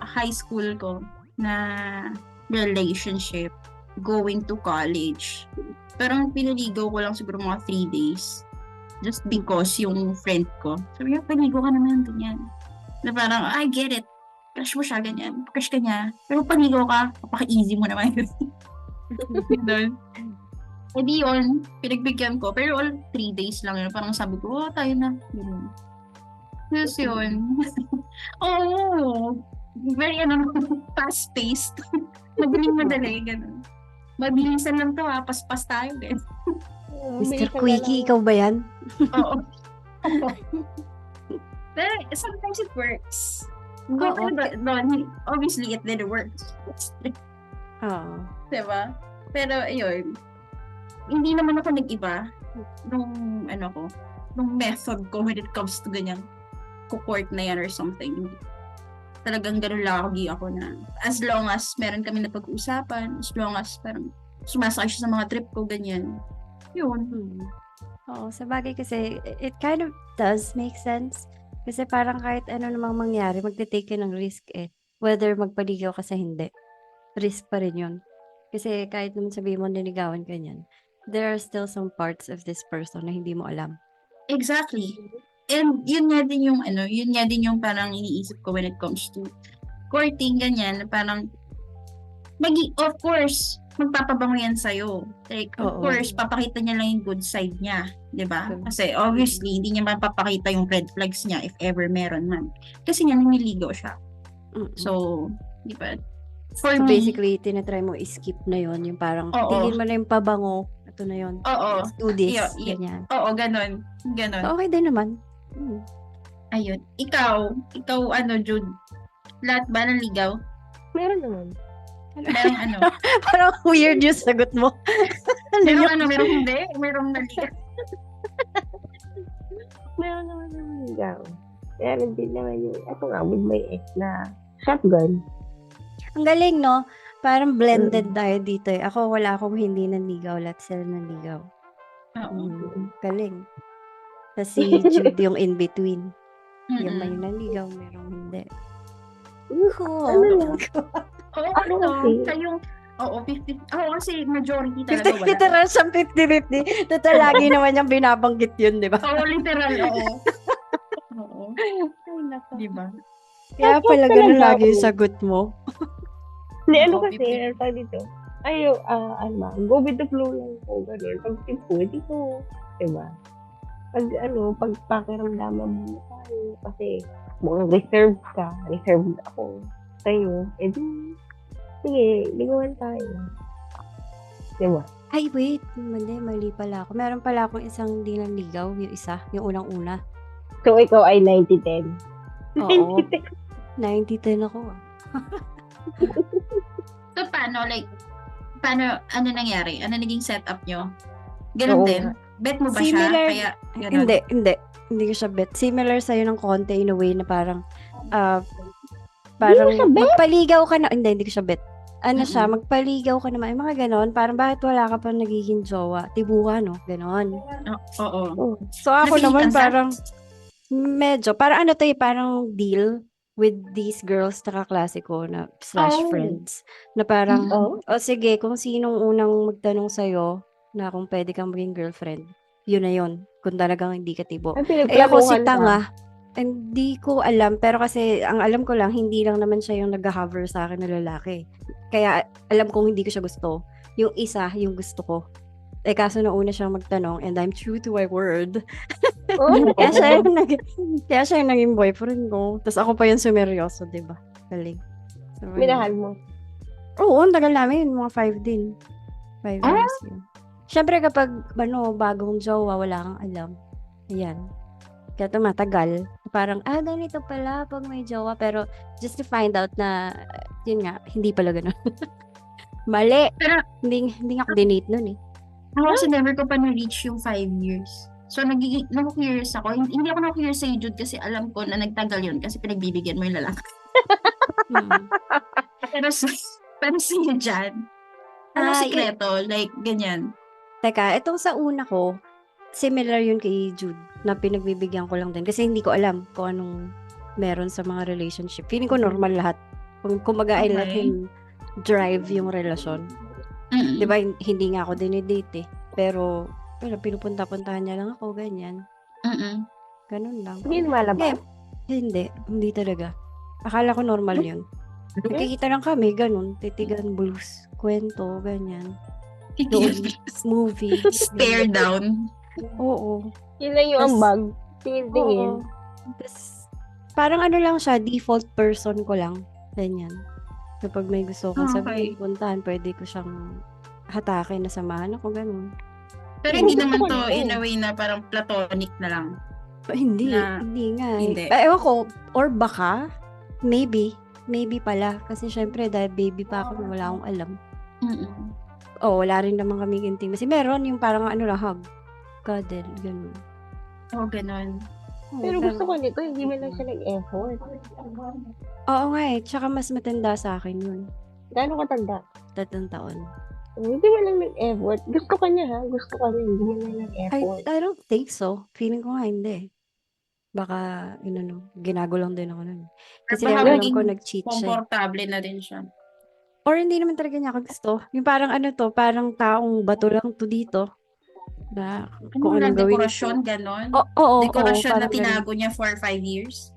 high school ko na relationship, going to college, parang pinaligaw ko lang siguro mga 3 days. Just because yung friend ko, sabi niya, panigo ka naman, ganyan. Na parang, I get it. Crush mo siya, ganyan. Crush ka niya. Pero panigo ka, kapaka-easy mo naman. Ganun. E di yun, pinagbigyan ko. Pero all 3 days lang yun. Parang sabi ko, tayo na. Ganun. Yes, yun. Oo. Very, fast-paced. Madaling madali, ganun. Mabilisan lang to paspas tayo, guys. Mr. Quickie, ikaw ba yan? Oo. Pero sometimes it works. Oo. Obviously, it didn't work. Oo. Diba? Pero, ayun. Hindi naman ako nag-iba nung, nung method ko when it comes to ganyan court na yan or something. Talagang ganun lagi ako na as long as meron kami na pag-uusapan, as long as parang sumasakay siya sa mga trip ko, ganyan. Yun. Oo, sa bagay kasi, it kind of does make sense. Kasi parang kahit ano namang mangyari, magte-take ka ng risk eh. Whether magpaligaw ka sa hindi. Risk pa rin yun. Kasi kahit naman sabihin mo niligawan ka niyan, there are still some parts of this person na hindi mo alam. Exactly. And yun nga din yung yun nga din yung parang iniisip ko when it comes to courting, ganyan, na parang of course, magpapabango yan sa'yo. Like, of Oo. course, papakita niya lang yung good side niya, di ba? Correct. Kasi obviously, hindi niya mapapakita yung red flags niya if ever meron man. Kasi nga, naniligaw siya. Mm-mm. So, di ba? For So, me, basically, tinatry mo i-skip na yon yung parang, Oo. tingin mo na yung pabango, ito na yon. oo, Let's do this. Yeah. Ganyan. oo, ganon. Ganon. So, okay din naman. Hmm. Ayun. Ikaw, Jude, lahat ba ng ligaw? Meron naman. Merong ano? Parang weird yung sagot mo. Ano yun? merong hindi? Merong naligaw? Meron naman ng ligaw. Meron din naman yung, ito nga, with my ex na shotgun. Ang galing, no? Parang blended tayo dito eh. Ako, wala akong hindi nanligaw. Lahat sila nanligaw. Oo. Galing. Tapos si Jude yung in-between. Yung may Mm-mm. nanligaw, merong hindi. Ano Cool. lang? Oo, Ano kasi? kayong, oo, 50, ako kasi majority talaga wala. Literal siyang 50-50. Total, lagi naman niyang binabanggit yun, di ba? Oo, literal, oo. Oo, Ay, nako. di ba? Kaya Bakit pala ganun talaga lagi yung ako? sagot mo. Hindi, ano Oo, kasi, 50. ano tawag dito? Ayaw, ano ba, go with the flow lang ko, gano'n. Pag tipo, hindi ko, diba? Pag pag pakiramdaman mo tayo, kasi mukhang reserved ako sa'yo, sige, ligawan tayo. Diba? Ay, wait. Mali pala ako. Meron pala akong isang hindi nanligaw. Yung isa. Yung unang-una. So, ikaw ay 90-10. Oo. 90-10 ako. So, paano, ano nangyari? Ano naging setup nyo? Ganon Oo din? Bet mo ba Similar- siya? Kaya, ganon. Hindi ko siya bet. Similar sa'yo ng konti in a way na parang, parang Hindi mo siya bet? magpaligaw ka na. Hindi ko siya bet. Ano siya, Mm-mm. magpaligaw ka naman. Yung mga ganon. Parang bakit wala ka pa nagiging jowa? Tibuhan, no? Ganon. Oo. Oh. So ako Napilitan naman ka? parang parang ano to eh, parang deal with these girls na kaklase ko na / Oh. friends. Na parang, Oh? o sige, kung sinong unang magtanong sa'yo na kung pwede kang maging girlfriend, yun na yun. Kung talagang hindi ka tibo. Ay, Eh ako si pinagplanuhan ka. Tanga, hindi ko alam, pero kasi ang alam ko lang, hindi lang naman siya yung nag-hover sa akin na lalaki. Kaya alam kong hindi ko siya gusto. Yung isa, yung gusto ko. Eh kaso na una siyang magtanong, and I'm true to my word. Oh. Kaya siya yung naging boyfriend ko. Tapos ako pa yung sumeryoso, diba? Galing. So, Minahal mo. Oo, ang tagal namin. Mga 5 din. 5 Ah? years yun. Siyempre kapag, bagong jowa, wala kang alam. Ayan. Kaya tumatagal. Parang, ganito pala pag may jowa. Pero, just to find out na, yun nga, hindi pala ganun. Mali. Pero, Hindi nga ako dinate nun eh. ako kasi never ko pa na-reach yung 5 years. So, naku-curious ako. Hindi ako naku-curious sa Jude kasi alam ko na nagtagal yun kasi pinagbibigyan mo yung lalaki. Mm. Pero sa'yo dyan, ano Ah, sikreto? Like, ganyan. Teka, itong sa una ko, similar yun kay Jude, na pinagbibigyan ko lang din. Kasi hindi ko alam kung anong meron sa mga relationship. Feeling ko normal lahat. Kung I let Okay. him drive yung relasyon. Mm-mm. Di ba, hindi nga ako dinidate eh. Pero, pinupunta-puntahan niya lang ako, ganyan. Mm-mm. Ganun lang. Hindi lumalabas. Hindi talaga. Akala ko normal yun. Nagkikita lang kami, ganun. Titigan blues, kwento, ganyan. Noon, movie. Stare down. Oo. Yun lang yung Tas- ambag. Tingin-tingin. Oo. Tapos, parang ano lang siya, default person ko lang. Ganyan. Kapag may gusto kong Okay. sabihin, puntahan, pwede ko siyang hatakin na samahan ako, ganun. Pero hindi Gusto naman ko to nito. in a way na parang platonic na lang. Hindi Na- nga. hindi. Ewan ko, or baka, maybe pala. Kasi syempre, dahil baby pa ako, wala akong alam. Mm-mm. Wala rin naman kaming intimacy. Meron yung parang ano lang, hug. Cuddle, ganun. Oo, ganon. Pero gusto ko nito, hindi man lang siya nag-effort. Oo nga eh. Tsaka mas matanda sa akin yun. Gaano katanda? 3 taon. Hindi man lang nag-effort. Gusto ka niya ha? Gusto ka niya. Hindi man lang nag-effort. I don't think so. Feeling ko nga hindi. Baka, ginagaw lang din ako nun. Kasi Baka ang alam maging ko, nag-cheat siya. Komportable na din siya. Or hindi naman talaga niya ako gusto. Yung parang ano to, parang taong bato lang to dito. Na kung Ano lang, anong gawin ko. dekorasyon, ganon. Oo, Dekorasyon na parang ganun. tinago niya for 5 years.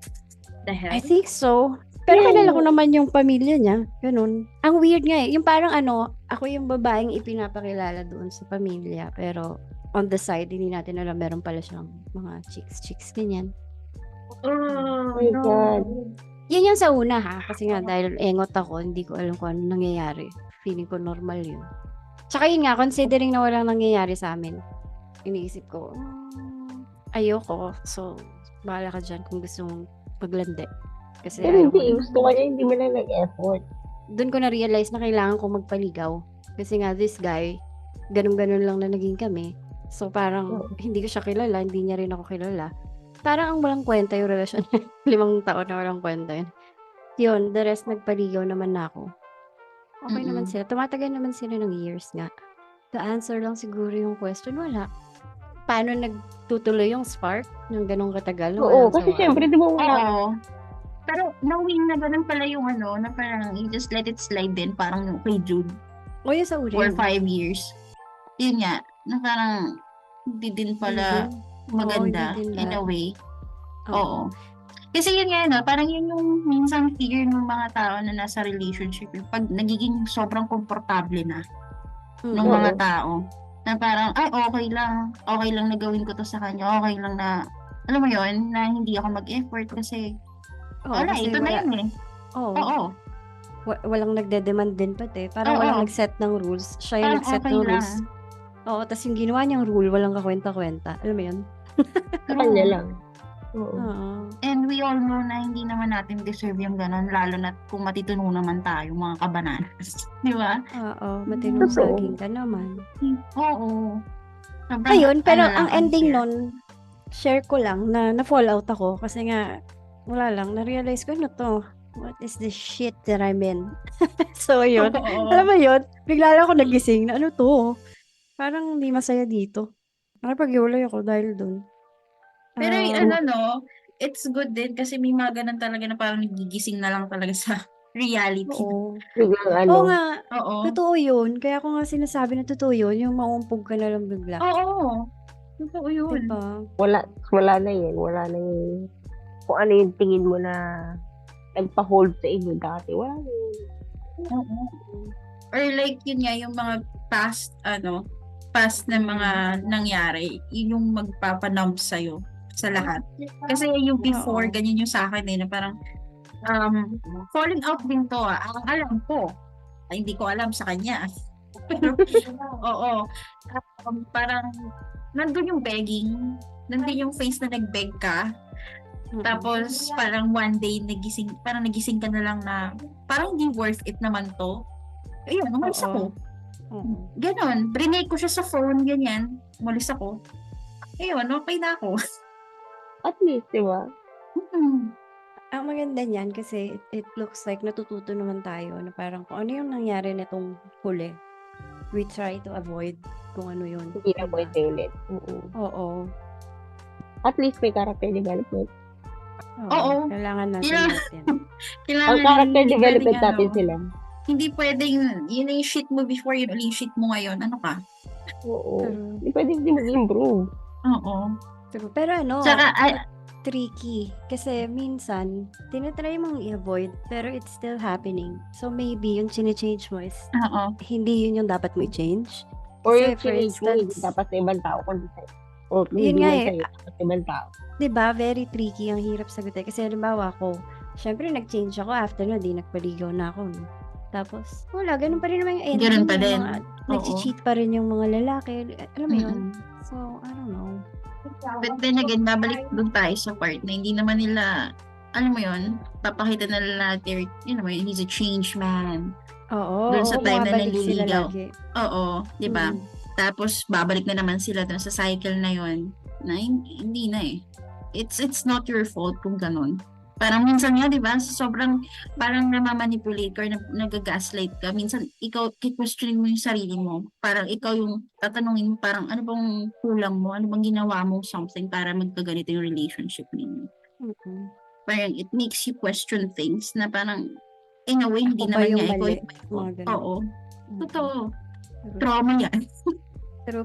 The hell? I think so. Pero Yeah. kilala ko naman yung pamilya niya. Ganun. Ang weird nga eh. Yung parang ano, ako yung babaeng ipinapakilala doon sa pamilya. Pero on the side, hindi natin alam meron pala siyang mga chicks, ganyan. Oh, my God. Yan yung sa una ha. Kasi nga dahil engot ako, hindi ko alam kung ano nangyayari. Feeling ko normal yun. Tsaka yun nga, considering na walang nangyayari sa amin, iniisip ko, ayoko. So, bahala ka dyan kung gusto mong maglandi. Kasi Pero ayoko. hindi, gusto ko niya, hindi mo na nag-effort. Doon ko na-realize na kailangan ko magpaligaw. Kasi nga, this guy, ganun-ganun lang na naging kami. So, parang, hindi ko siya kilala, hindi niya rin ako kilala. Parang ang walang kwenta yung relasyon. 5 taon na walang kwenta yun. Yun, the rest nagpaligaw naman na ako. Okay naman sila. Tumatagal naman sila ng years nga. The answer lang siguro yung question, wala. Paano nagtutuloy yung spark ng ganong katagal? na Oo, walang kasi sawaan? syempre, di ba wala. Oo. Pero knowing na ganun pala yung ano, na parang you just let it slide din, parang yung kay Jude O yun sa for uri. 5 years. Yun nga, na parang hindi din pala maganda hindi din in a lahat. way. Oo. Kasi yun nga, no, parang yun yung minsan fear ng mga tao na nasa relationship. Pag nagiging sobrang komportable na ng Oo. mga tao, na parang, ay, okay lang na gawin ko to sa kanya, okay lang na, alam mo yun, na hindi ako mag-effort kasi, Oo, wala, kasi ito na yun eh. Oo. Oo. Walang nagde-demand din pati. Parang Oo. walang nag-set ng rules. Siya yung Parang nag-set okay ng lang. rules. Oo, tas yung ginawa niyang rule, walang kakwenta-kwenta. Alam mo yun? Sa kanya lang. Oo. Oo. And we all know na hindi naman natin deserve yung ganun, lalo na kung matituno naman tayo, mga kabananas. Di ba? Oo, matinong Totoo. saging ka naman. Oo. Sobrang, Ayun, pero ano lang, ang ending unfair. nun, share ko lang na na-fall out ako kasi nga, wala lang, na-realize ko, ano to? What is this shit that I'm in? So, yun. Oo. Alam mo yun? Bigla lang ako nagising na ano to? Parang hindi masaya dito. Nakipag-iwalay ako dahil dun. Pero Ah, ano no, it's good din kasi may mga ganun talaga na parang nagigising na lang talaga sa reality. oo. Biglang ano. Oo nga, Oo. totoo yun. Kaya ko nga sinasabi na totoo yun, yung mauumpog ka na lang bigla. Oo. Totoo yun. Diba? Wala na yun. Wala na yun. Kung ano yung tingin mo na nagpa-hold sa inyo dati. Wala na yun. Oo. Or like yun nga, yung mga past na mga nangyari, yun yung magpapanumb sa'yo sa lahat. Kasi yung before, Oo. ganyan yung sa akin na parang falling out din to Ang alam ko, hindi ko alam sa kanya. Pero, oo. Parang, nandun yung begging, nandun yung face na nag-beg ka, tapos parang one day nagising ka na lang na parang hindi worth it naman to. Ayun, umalis ako. Oo. Ganon. Brinake ko siya sa phone, ganyan. Umalis ako. Ayun, okay na ako. At least, di ba? Ang maganda niyan kasi it looks like natututo naman tayo na parang kung ano yung nangyari nitong huli, we try to avoid kung ano yun. Hindi na pwede ulit. Oo. At least may character development. Oo. Kailangan natin Yeah. natin. Kailangan Ang character hindi development pwedeng, natin sila. Hindi pwedeng, yun na yung shit mo before, yun ulit yung shit mo ngayon. Ano ka? Oo. True. Hindi pwede hindi mag-improve. Oo. True. Pero ano, Tsaka, tricky. Kasi minsan, tinatry mong i-avoid, pero it's still happening. So maybe yung chine-change mo is oo. hindi yun yung dapat mo i-change. Or Kasi, yung for change mo, hindi instance, dapat sa ibang tao, kundi sa'yo. O Yun hindi nga man eh. sa'yo, dapat sa ibang tao. 'di ba, very tricky, ang hirap sagutin. Kasi halimbawa ako, syempre nag-change ako after na di nagpaligaw na ako. No? Tapos, wala, ganun pa rin naman yung ending. Ganun pa yung din. mga- Oo. nag-cheat pa rin yung mga lalaki. Alam mo yun? Mm-mm. So, I don't know. But then again, babalik dun tayo sa part na hindi naman nila, alam mo yun, papakita na nila yun naman, he's a changed man. Oo, Dun sa time na bumabalik sila naliligaw. lagi. Oo, di ba? Mm. Tapos, babalik na naman sila dun sa cycle na yun, na hindi na eh. It's not your fault kung ganun. Parang minsan nga, di ba, sobrang parang namamanipulate ka or nag-gaslight ka. Minsan, ikaw, questioning mo yung sarili mo. Parang ikaw yung tatanungin mo, parang ano bang kulang mo? Ano bang ginawa mo something para magkaganito yung relationship ninyo? Mm-mm. Parang it makes you question things na parang, in a way, hindi Ako ba naman yung nga ikaw mali? yung may fault. Mga ganun. Oo. Mm. Totoo. Pero, Trauma yan.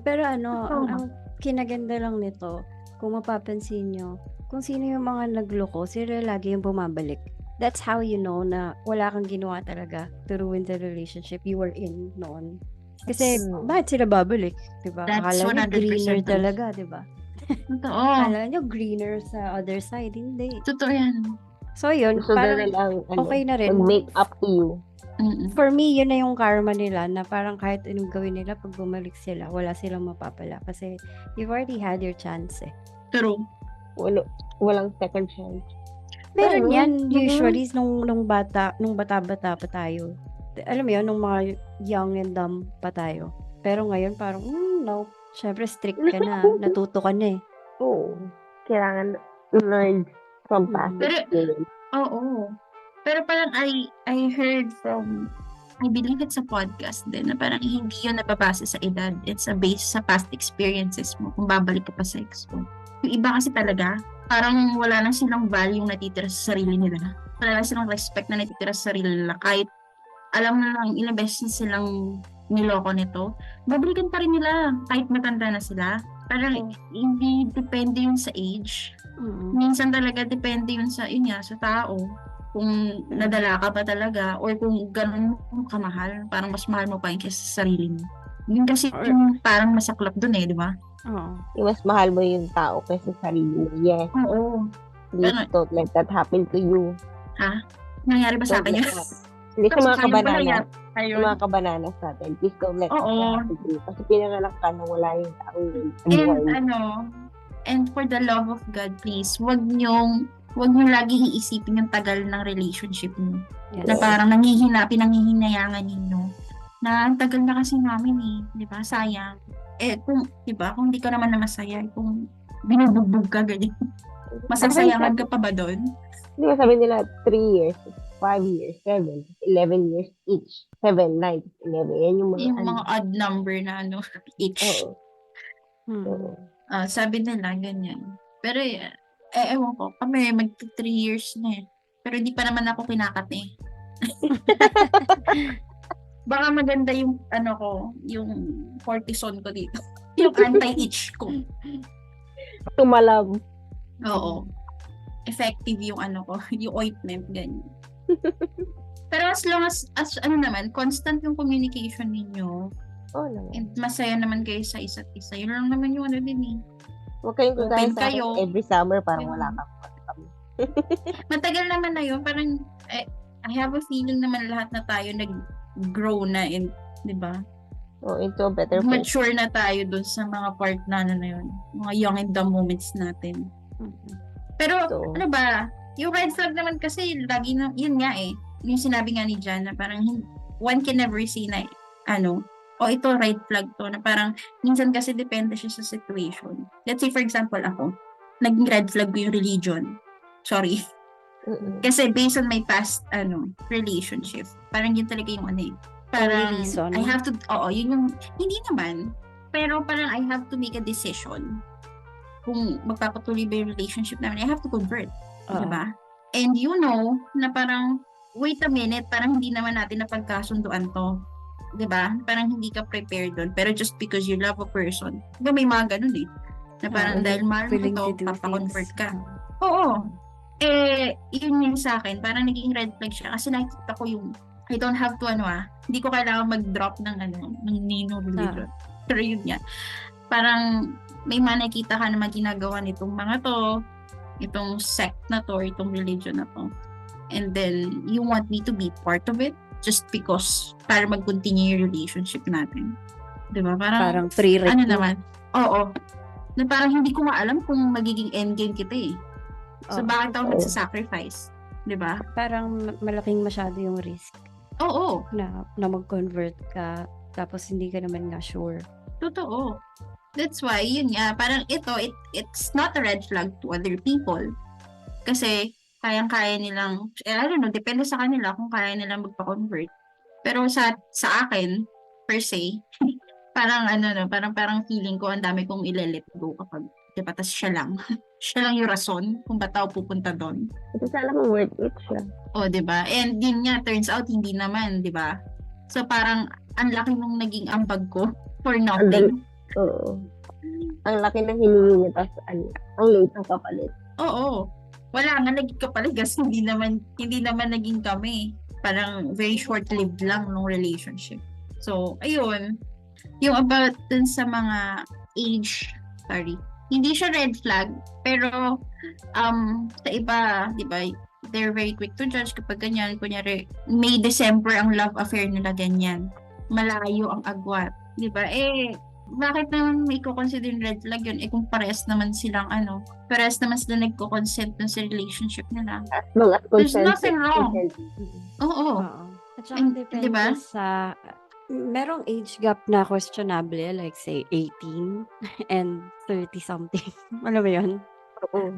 pero ano, Totoo. ang kinaganda lang nito, kung mapapansin nyo, kung sino yung mga nagloko, sila lagi yung bumabalik. That's how you know na wala kang ginawa talaga to ruin the relationship you were in noon. Kasi, bakit sila babalik? Diba? That's Akala nyo 100% greener true. talaga, diba? Totoo. Akala nyo greener sa other side. Hindi. Totoo yan. So, yun, Gusto na parang nilang, okay na rin. mag-make up to you. Mm-mm. For me, yun na yung karma nila na parang kahit anong gawin nila, pag bumalik sila, wala silang mapapala. Kasi you've already had your chance eh. True. Walang second chance. Meron Pero, yan usually nung bata-bata pa tayo. Alam mo yun, nung mga young and dumb pa tayo. Pero ngayon parang, no. Syempre strict ka na. Natuto ka na eh. Oo. Kailangan learn from past Pero- experience. Oo. Pero parang I heard from, I believe it's a podcast din, na parang hindi yun nababase sa edad. It's based sa past experiences mo kung babalik ka pa sa ex mo. Yung iba kasi talaga, parang wala na silang value natitira sa sarili nila. Wala na silang respect na natitira sa sarili nila. Kahit alam na lang ilang beses na silang niloko nito, babalikan pa rin nila kahit matanda na sila. Parang hindi depende yun sa age. Minsan talaga depende yun sa tao. Kung nadala ka ba talaga or kung ganun mo kamahal, parang mas mahal mo pa yun kaysa sa sarili mo. Yun kasi yung parang masaklap dun eh, di ba? Oo. Yung mas mahal mo yung tao kaysa sarili mo. Yes. Oo. Please don't let that happen to you. Ha? Nangyari ba sa Don't akin let yun? that. Hindi sa mga Ayun pala kabananas. yan. Sa Ayun. mga kabananas natin. Please don't let that Oo. happen to you. Kasi pinanganak ka na wala yung tao yun sa And buhay mo. and for the love of God, please, wag niyong laging iisipin yung tagal ng relationship niyo. Yes. Na parang pinanghihinayangan ninyo. Na ang tagal na kasi namin eh, di ba? Sayang. Kung, di ba? Kung hindi ka naman na masaya, kung binubugbog ka, ganyan. Masasayangan ka pa ba doon? Di ba sabi nila 3 years, 5 years, 7, 11 years each. 7, 9, 11. Yan yung mga Yung mga odd number na each. Oo. Mm. Sabi nila, ganyan. Pero, ewan ko, kami mag 3 years na eh. Pero hindi pa naman ako kinakate. Baka maganda yung, yung cortisone ko dito. Yung anti-itch ko. Tumalab. Oo. Effective yung yung ointment, ganyan. Pero as long as constant yung communication ninyo, naman. and masaya naman kayo sa isa't isa, yun lang naman yung din eh. Huwag kayong kagaya Open sa akin, kayo. every summer parang Yun. wala kang Matagal naman na yun, parang, I have a feeling naman lahat na tayo nag-grow na di ba? into a better place. Mature na tayo dun sa mga part na yun. Mga young and dumb moments natin. Pero, So, yung red flag naman kasi, lagi na, yun nga eh. Yung sinabi nga ni Jan na parang, one can never say na, ito red flag to, na parang, minsan kasi depende siya sa situation. Let's say, for example, ako, naging red flag ko yung religion. Sorry. Kasi based on my past, relationship, parang yun talaga yung parang, reason. I have to, yun yung, hindi naman, pero parang I have to make a decision kung magpapatuloy ba yung relationship namin, I have to convert. Diba? And na parang, wait a minute, parang hindi naman natin napagkasunduan to. Diba? Parang hindi ka prepared doon. Pero just because you love a person, diba may mga ganun eh. Na parang dahil mahal mo ito, papakonvert ka. Oo. Yun yung sa akin, parang naging red flag siya. Kasi nakikita ko yung, I don't have to hindi ko kailangan mag-drop ng nino religion. Pero yun nga. Parang, may mga nakita ka naman ginagawa nitong mga to, itong sect na to, or itong religion na to. And then, you want me to be part of it just because para mag-continue yung relationship natin. Diba? Parang prereq. Naman? Oo. Na parang hindi ko maalam kung magiging endgame kita eh. So, bakit ako nagsasacrifice? Diba? Parang malaking masyado yung risk. Oo. Na mag-convert ka, tapos hindi ka naman nga sure. Totoo. That's why, yun nga, parang it's not a red flag to other people. Kasi, kayang-kaya nilang, I don't know, depende sa kanila kung kaya nilang magpa-convert. Pero sa akin, per se, parang parang feeling ko ang dami kong ile-let go kapag Diba? Tas siya lang. Siya lang yung rason kung ba't ako pupunta doon. Ito sana kung worth it siya. O, diba? And yun nga, turns out, hindi naman, diba? So, parang, ang laki nung naging ambag ko for nothing. Oo. Ang laki ng hiningi niya, tapos ang late ng kapalit. Oo. Wala nga, naging kapalit kasi hindi naman naging kami. Parang very short-lived lang nung relationship. So, ayun. Yung about dun sa mga hindi siya red flag, pero sa iba, di ba, they're very quick to judge kapag ganyan. Kunyari, May December ang love affair nila ganyan. Malayo ang agwat. Di ba? Bakit naman may consider red flag yun? Kung parehas naman sila nagko-consent dun sa relationship nila. As long as There's consent. nothing wrong. Oo. Oo. At saka And, depende diba? sa merong age gap na questionable, like say 18 and 30 something. Alam mo yun? Oo.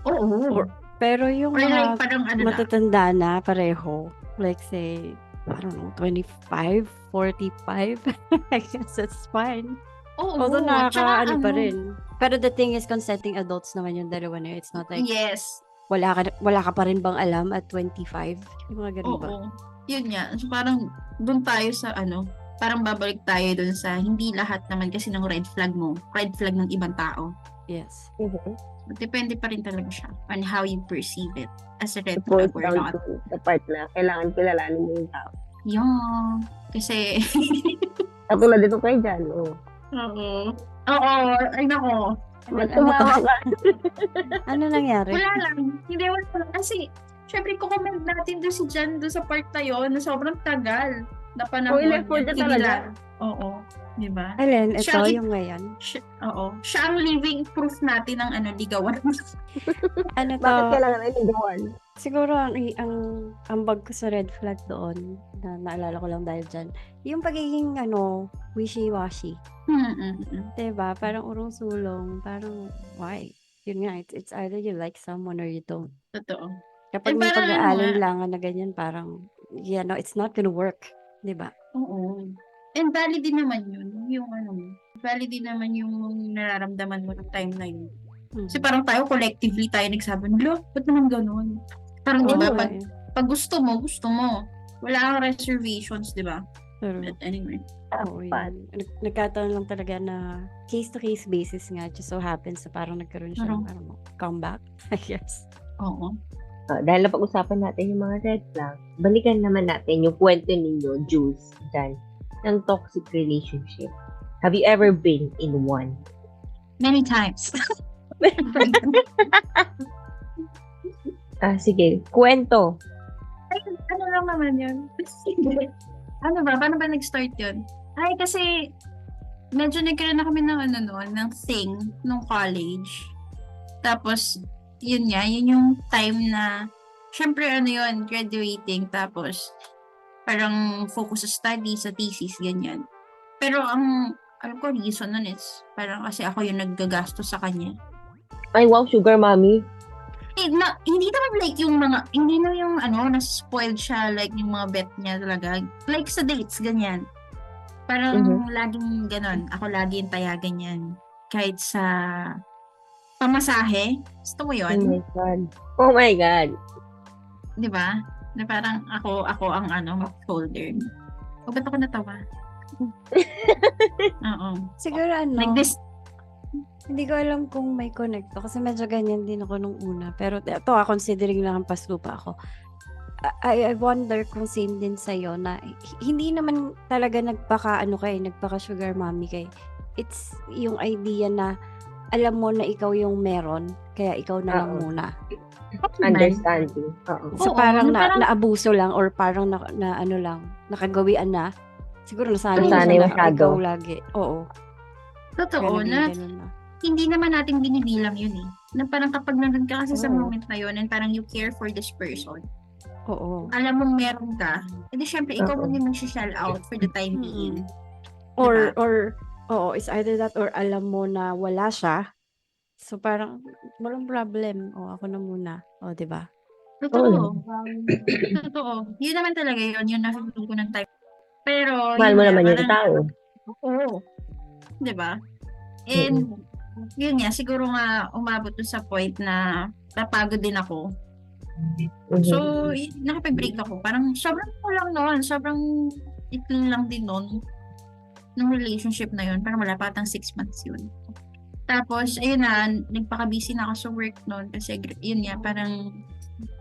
Oo. Pero yung Or like, mga parang ano na. matatanda na pareho, like say, I don't know, 25, 45, I guess that's fine. Oo. Although Tsaka, nakaka-ano pa rin. Pero the thing is, consenting adults naman yung dalawa na yun. It's not like, Yes. wala ka pa rin bang alam at 25? Yung mga ganun ba? Oo. Yun nga. So, parang doon tayo sa parang babalik tayo doon sa hindi lahat naman kasi ng red flag ng ibang tao. Yes. But depende pa rin talaga siya on how you perceive it as a red It boils flag or down not. to the part na kailangan kilalanin mo yung tao. Yung, kasi, Katulad dito kay Jan, oh. Oo, ay nako. Ba't Ano tumawa ka? Ano nangyari? Wala lang. Hindi, wala lang. Kasi, syempre, kukomment natin doon si Jan doon sa part na yun na sobrang tagal na panahon. effort na Hindi talaga. Oo. Di ba? Alin, ito Siya- yung ngayon. Oo. Siya ang living proof natin ng ligawan. Ano to? Bakit kailangan ay ligawan? Siguro ang ambag ko sa red flag doon, na naalala ko lang dahil dyan, yung pagiging wishy-washy. Diba? Parang urong-sulong. Parang, why? Yun nga, it's either you like someone or you don't. Totoo. Kapag Eh, may parang pag-aalinlangan na ganyan, parang, it's not gonna work. Diba? Oo. And valid din naman yun. Valid din naman yung nararamdaman mo ng time na yun. Kasi parang tayo, collectively tayo nagsabi, lo, ba't naman ganun? Parang, di ba, pag gusto mo. Wala kang reservations, di ba? Pero, But anyway. oo, yun. Nagkataon lang talaga na case-to-case basis nga, just so happens na parang nagkaroon siya ng comeback, I guess. Oo. Dahil napag-usapan natin yung mga red flag, balikan naman natin yung kwento ninyo, Jules, Jan, ng toxic relationship. Have you ever been in one? Many times. Sige, kwento. Ay, ano lang naman yun? Ano ba? Paano ba nag-start yun? Ay, kasi medyo nagkaroon na kami ng thing nung college. Tapos, yun yung time na, syempre graduating, tapos, parang focus sa study, sa thesis, ganyan. Pero alam ko, reason nun is, parang kasi ako yung naggagastos sa kanya. Ay, wow, sugar mommy. Hindi naman like yung hindi na yung na-spoiled siya, like yung mga bet niya talaga. Like sa dates, ganyan. Parang laging ganon. Ako lagi yung tayagan yan. Kahit sa pamasahe. Gusto mo yun? Oh my God. Di ba? Na parang ako ang shoulder. O ba't ako natawa? Oo. Siguro Like this. Hindi ko alam kung may connect to kasi medyo ganyan din ako nung una. Pero ito, considering lang ang paslupa ako. I wonder kung same din sa'yo na hindi naman talaga nagpaka sugar mommy kay. It's yung idea na alam mo na ikaw yung meron, kaya ikaw na lang muna. Understanding. So parang naabuso lang or parang nakagawian na. Siguro nasanay na ikaw lagi. Oo. Totoo na. Hindi naman natin binibilang yun eh. Na parang kapag nandun ka kasi sa moment na yun and parang you care for this person. Oo. Alam mong meron ka. Edi syempre, ikaw mo din mag-shell out for the time being. Or, it's either that or alam mo na wala siya. So parang, walang problem. Ako na muna. Diba? Totoo. Totoo. Yun naman talaga yun. Yun na-feel ko ng time. Pero, mahal mo naman yung tao. Oo. Diba? And, yun nga, siguro nga umabot dun sa point na napagod din ako. So, nakipag-break ako. Parang sobrang lang noon. Sobrang ikli lang din noon ng relationship na yun. Parang wala pa atang 6 months yun. Tapos, ayun na, nagpaka-busy na ako sa work noon kasi yun nga, parang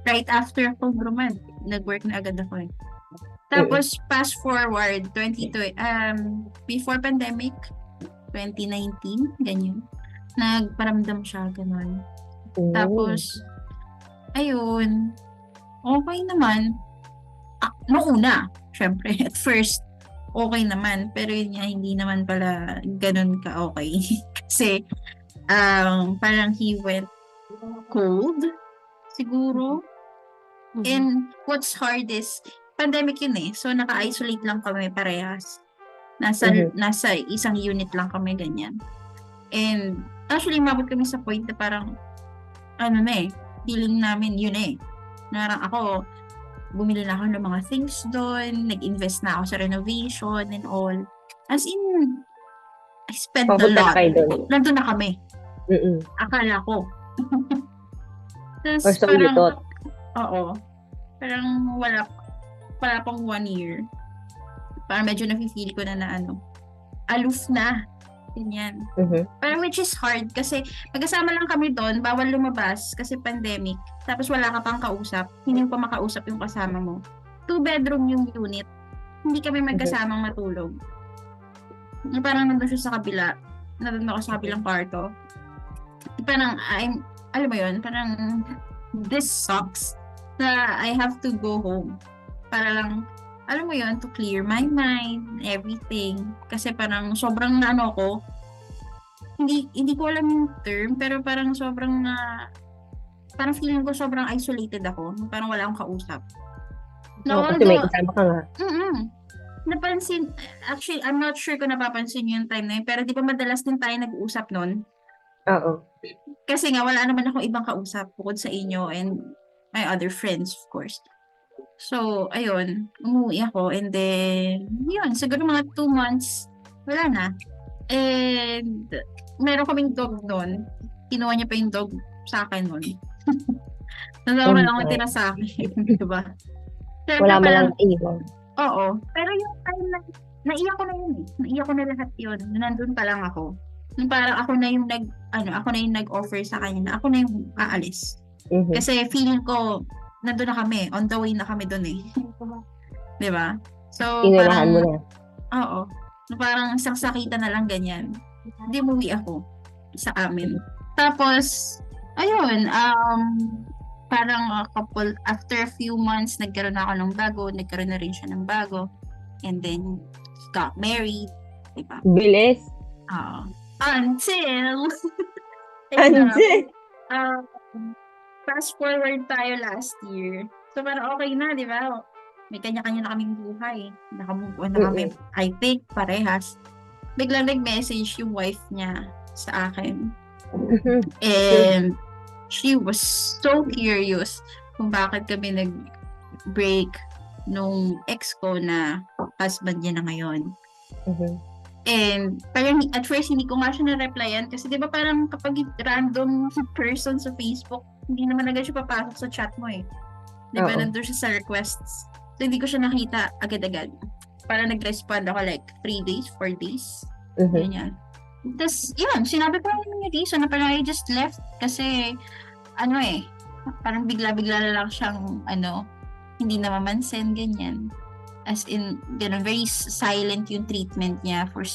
right after ako grumad, nag-work na agad ako eh. Tapos, fast forward, before pandemic, 2019, ganyan. Nagparamdam siya, ganun. Tapos, ayun, okay naman. Noong una, syempre, at first, okay naman. Pero yun nga, hindi naman pala ganun ka-okay. Kasi, parang he went cold, siguro. And what's hard is, pandemic yun eh. So, naka-isolate lang kami parehas. Nasa isang unit lang kami, ganyan. And, actually, mabot kami sa point na parang, feeling namin yun eh. Parang ako, bumili na ako ng mga things doon, nag-invest na ako sa renovation and all. As in, I spent a Papunta na lot. kayo doon. Nandun na kami. Mm-mm. Akala ko. Tapos Or so you parang, thought. oo. Parang wala pang 1 year. Parang medyo nafe-feel ko na aloof na. Ganyan. Parang which is hard kasi magkasama lang kami doon, bawal lumabas kasi pandemic. Tapos wala ka pang kausap. Hindi mo pa makausap yung kasama mo. 2-bedroom yung unit. Hindi kami magkasamang matulog. Parang nandun siya sa kabila. Nandun ako sa kabilang kwarto. Parang alam mo yun, parang this sucks na I have to go home. Para lang, alam mo yun, to clear my mind, everything. Kasi parang sobrang ko, hindi ko alam yung term, pero parang sobrang parang feeling ko sobrang isolated ako. Parang wala akong kausap. Kasi may kasama ka nga. Napansin, actually, I'm not sure kung napapansin yung time na yun, pero di ba madalas din tayo nag-uusap nun? Oo. Kasi nga, wala naman akong ibang kausap bukod sa inyo and my other friends, of course. So, ayun, umuwi ako and then, yun, siguro mga 2 months, wala na. And, meron kaming dog nun. Kinuha niya pa yung dog sa akin nun. Nandang lang ang tira sa akin, diba? Wala man lang iwan. Oo. Pero yung time na, naiyak ko na yun eh. Naiyak ko na lahat yun. Nandun pa lang ako. Yung parang ako na yung nag-offer sa kanya na ako na yung aalis. Kasi feeling ko, nandun na kami. On the way na kami dun eh. Diba? So, Inunahan mo na. Oo. Parang isang sakita na lang ganyan. Hindi umuwi ako sa amin. Tapos, ayun, parang after a few months, nagkaroon ako ng bago, nagkaroon na rin siya ng bago. And then, got married. Diba? Bilis. Until, fast forward tayo last year. So, parang okay na, di ba? May kanya-kanya na kaming buhay. Nakamove on na kami. I think, parehas. Biglang nag-message yung wife niya sa akin. And she was so curious kung bakit kami nag-break nung ex ko na husband niya na ngayon. And parang at first hindi ko nga siya na-replyan kasi di ba parang kapag random person sa Facebook, hindi naman agad siya papasok sa chat mo eh. Di ba nandun siya sa requests. So hindi ko siya nakita agad-agad. Parang nag-respond ako like 3 days, 4 days. Ganyan. Tapos yun, sinabi ko lang yung reason na parang I just left kasi parang bigla-bigla na lang siyang hindi na mamansin, ganyan. As in, very silent yung treatment niya for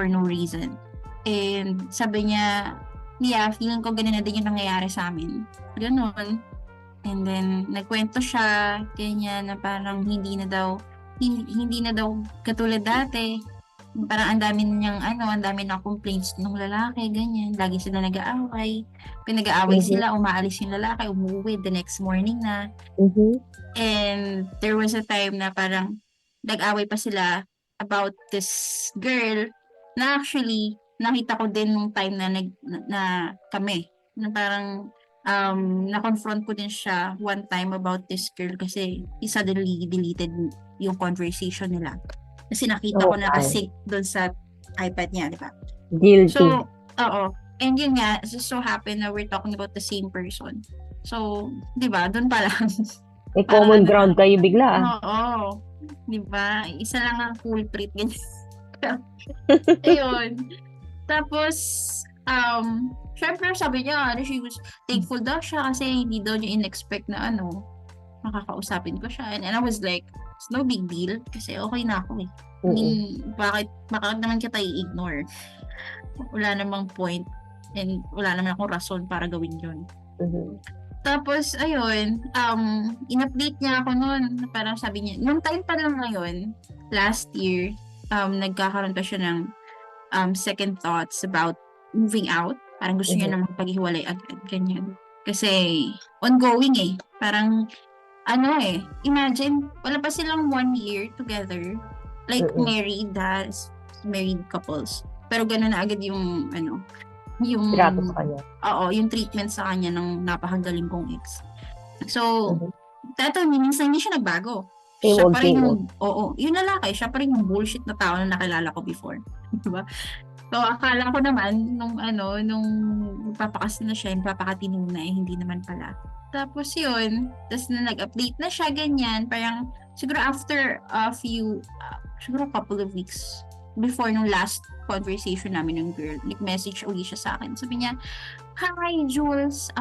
no reason. And sabi niya, feeling ko ganun na din yung nangyayari sa amin. Ganun. And then, nagkwento siya, ganyan, na parang hindi na daw katulad dati. Parang ang dami na complaints ng lalaki, ganyan. Lagi sila nag-aaway. Pinag-aaway sila, umaalis yung lalaki, umuwi the next morning na. And there was a time na parang nag-away pa sila about this girl na actually nakita ko din nung time na kami. Na parang na-confront ko din siya one time about this girl kasi he suddenly deleted yung conversation nila. Kasi nakita ko na kasi doon sa iPad niya, di ba? Guilty. So, Oo. And yun nga, just so happen na we're talking about the same person. So, di ba, doon pa lang. May Parang common ano ground na. kayo bigla ah. Oo. Di ba? Isa lang ang culprit. Ganyan. Ayun. Tapos, syempre sabi niya, she was thankful daw siya kasi hindi daw niya in-expect na makakausapin ko siya. And I was like, it's no big deal kasi okay na ako eh. I mean, bakit naman kita i-ignore? Wala namang point and wala naman akong rason para gawin yun. Tapos, ayun, in-update niya ako noon. Parang sabi niya, nung time pa lang ngayon, last year, nagkakaroon pa siya ng second thoughts about moving out. Parang gusto niya na magpaghiwalay agad, ganyan. Kasi, ongoing eh. Parang, imagine, wala pa silang 1 year together. Like, married couples. Pero gano'n na agad yung, yung Trato sa kanya. Oo, yung treatment sa kanya ng napakagaling kong ex. So, minsan hindi siya nagbago. Siya pa rin yung lalaki, siya pa rin yung bullshit na tao na nakilala ko before. Diba? So, akala ko naman, nung magpapakasal na siya, yung papakatino na hindi naman pala. Tapos yun, tapos na nag-update na siya, ganyan, parang, siguro after siguro a couple of weeks before nung last conversation namin ng girl, nag-message uli siya sa akin. Sabi niya, "Hi, Jules.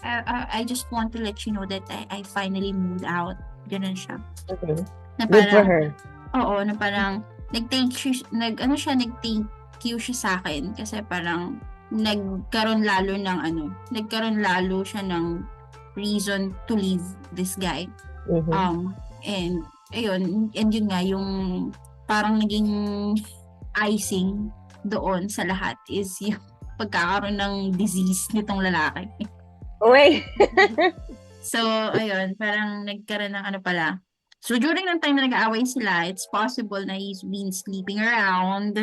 I just want to let you know that I finally moved out." Ganun siya. Okay. Na Good for parang, her. oo, na parang, nag-thank you siya sa akin kasi parang, nagkaroon lalo siya ng reason to leave this guy. And, ayun, yun nga, yung parang naging icing doon sa lahat is yung pagkakaroon ng disease nitong lalaki. Uy! So, ayun, parang nagkaroon ng So, during ng time na nag-aaway sila, it's possible na he's been sleeping around,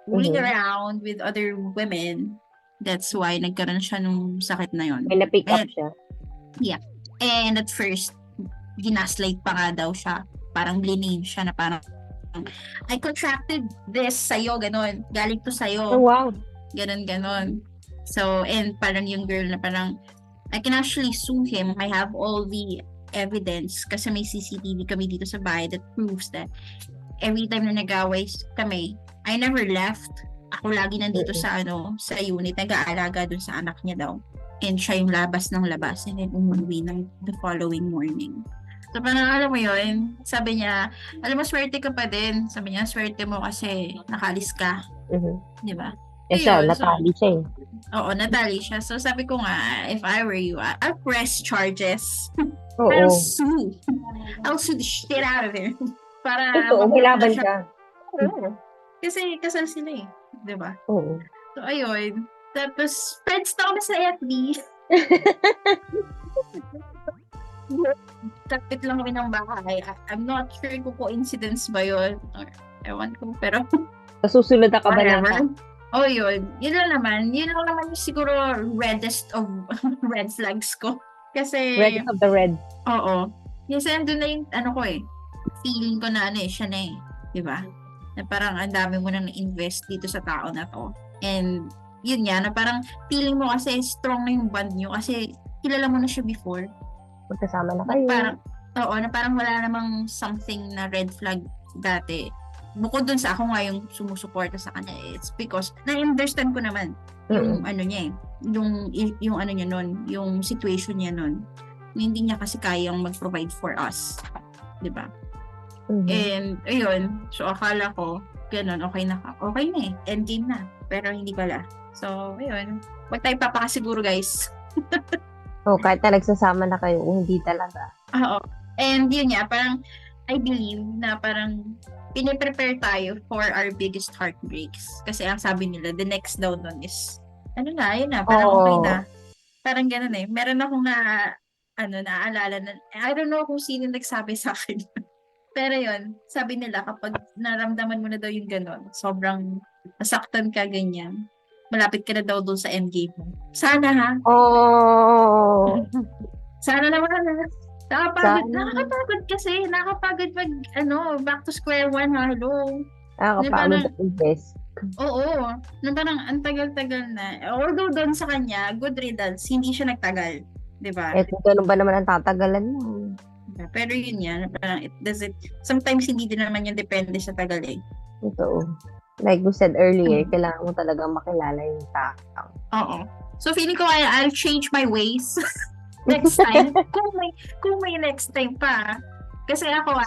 fooling around with other women. That's why nagkaroon siya nung sakit na yun. May na-pick up siya. Yeah. And at first, ginaslight pa nga daw siya. Parang bliname siya na parang, I contracted this sa'yo, ganon. Galing to sa'yo. Oh, wow. Ganon. So, and parang yung girl na parang, I can actually sue him. I have all the evidence kasi may CCTV kami dito sa bahay that proves that every time na nag-away kami, I never left. Ako lagi nandito sa unit, nag-aalaga dun sa anak niya daw. And siya yung labas ng labas and then umuwi ng the following morning. So parang alam mo yun, sabi niya, alam mo, swerte ka pa din. Sabi niya, swerte mo kasi nakalis ka. Di ba? Siya, natali siya eh. Oo, natali siya. So sabi ko nga, if I were you, I'll press charges. Oo. I'll sue. I'll sue the shit out of him. Para ito, umilaban siya. Oo. Kasi kasal sila eh. Di ba? Oo. So ayun. Tapos, friends na kami sa FB. Tapit lang kami ng bahay. I'm not sure kung coincidence ba yun. Or, ewan ko, pero... Nasusunod na ka ba whatever. na? Oh, yun. Yun lang naman yung siguro reddest of red flags ko. Kasi... Reddest of the red. Oo. Kasi andun na yung, feeling ko na siya na eh. Diba? Na parang ang dami mo nang na-invest dito sa tao na to. And, yun nga, na parang feeling mo kasi strong na yung bond nyo kasi kilala mo na siya before. Magkasama na kayo. Na parang wala namang something na red flag dati. Bukod dun sa ako nga yung sumusuporta sa kanya, it's because na-understand ko naman yung niya eh. Yung niya nun, yung situation niya nun. Hindi niya kasi kayang mag-provide for us. Diba? And, ayun. So, akala ko, ganun, okay na eh. Endgame na. Pero hindi pala. So, ayun. Huwag tayo papakasiguro, guys. Kahit na nagsasama na kayo, hindi talaga. Oo. And yun nga, parang, I believe na parang, piniprepare tayo for our biggest heartbreaks. Kasi ang sabi nila, the next down nun is, yun na, parang okay na. Parang ganun eh. Meron akong naaalala na, I don't know kung sino nagsabi sa akin. Pero yun, sabi nila, kapag naramdaman mo na daw yung ganun, sobrang nasaktan ka, ganyan, malapit ka na daw doon sa endgame mo. Sana ha? Sana naman ha? Nakakapagod kasi. Nakakapagod back to square one, hello. Nakakapagod mag-invest. Oo. Na parang ang tagal-tagal na. Although doon sa kanya, good riddance, hindi siya nagtagal. 'Di ba? Eh, kung ganun ba naman ang tatagalan mo? Pero yun yan, parang it doesn't, sometimes hindi din naman yung depende sa tagal eh. Totoo. Like we said earlier, kailangan mo talagang makilala yung tao. Oo. So feeling ko I'll change my ways next time. kung may next time pa. Kasi ako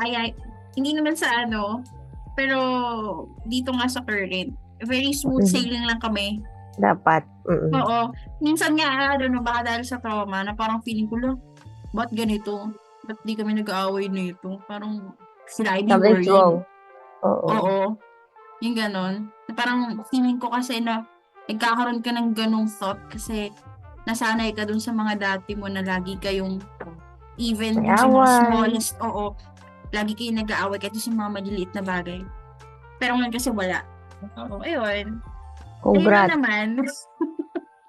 hindi naman sa ano, pero dito nga sa current, very smooth sailing lang kami. Dapat. Oo. Minsan nga, baka dahil sa trauma, na parang feeling ko lang, ba't ganito? Ba't di kami nag-aaway nito? Parang sila I be Something's worried. wrong. Oo. Oo. Yung ganon. Na parang feeling ko kasi na nagkakaroon ka ng ganong thought kasi nasanay ka dun sa mga dati mo na lagi kayong even May dun sa mga away. smallest, lagi kayong nag-aaway kahit sa mga maliliit na bagay. Pero ngayon kasi wala. Oo, ayun. Congrats. Ayun na naman.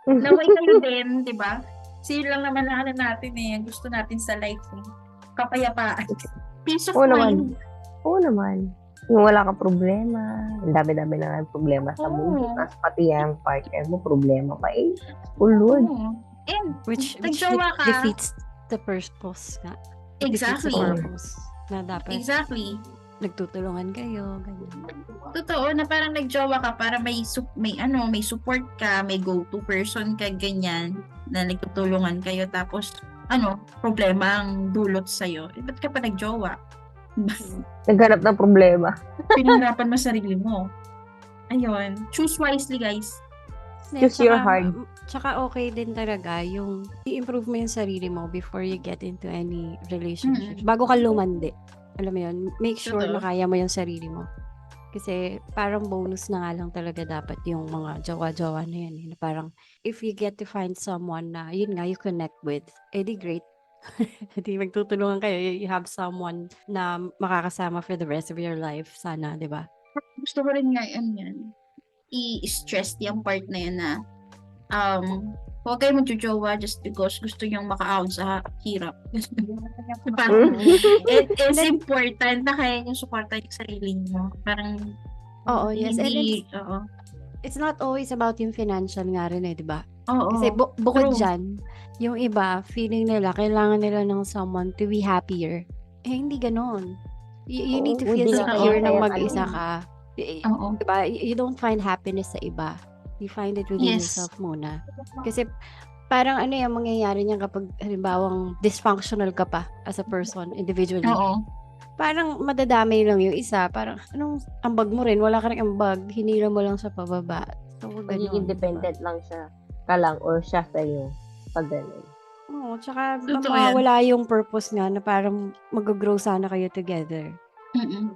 Naway kayo din, di ba? Kasi yun lang naman na natin eh. Ang gusto natin sa life eh. Kapayapaan. Peace of Oo mind. Oo naman. Yung wala kang problema. Ang dami-dami na nga problema sa mundo. Oo. Tapos pati yung partner mo, problema pa eh. Ulod. Oo. And Which nagjowa ka. defeats the purpose nga. It defeats the Exactly. purpose. Na dapat Exactly. nagtutulungan kayo, ganyan. Totoo na parang nagjowa ka para may support ka, may go-to person ka, ganyan, na nagtutulungan kayo, tapos problema ang dulot sa'yo. Ba't ka pa nagjowa? Naghanap ng problema. Pinahirapan mo sarili mo. Ayun. Choose wisely, guys. Choose your heart. Tsaka okay din talaga yung i-improve mo yung sarili mo before you get into any relationship. Bago ka lumandi. Alam mo yun, make sure Totoo. na kaya mo yung sarili mo. Kasi parang bonus na nga lang talaga dapat yung mga jowa-jowa na yan. Na parang if you get to find someone na yun nga you connect with, edi great. Hindi magtutulungan kayo. You have someone na makakasama for the rest of your life. Sana, di ba? Gusto ko rin nga yan. I-stress yung part na yan na huwag kayo magjojowa just because gusto nyong makaahon sa hirap. Parang it's important na kaya nyo supportan yung sarili mo. Parang Oo, yes. And hindi, it's not always about yung financial nga rin eh, di ba? oo. Kasi bukod True. dyan, yung iba, feeling nila, kailangan nila ng someone to be happier. Eh, hindi ganon. You Oo, need to hindi feel nga secure kaya na kaya mag-isa ano. ka. Oo. Diba? You don't find happiness sa iba. You find it within Yes. yourself muna. Kasi parang ano yung mangyayari niyan kapag halimbawang dysfunctional ka pa as a person, individually. Oo. Parang madadamay lang yung isa. Parang anong ambag mo rin? Wala ka rin ambag. Hinila mo lang sa pababa. So, Magiging ganun. dependent lang siya. Ka lang or siya sa'yo. Pag ganun. Oo, tsaka Totoo mawawala yung purpose nga na parang mag-grow sana kayo together. Mm-mm.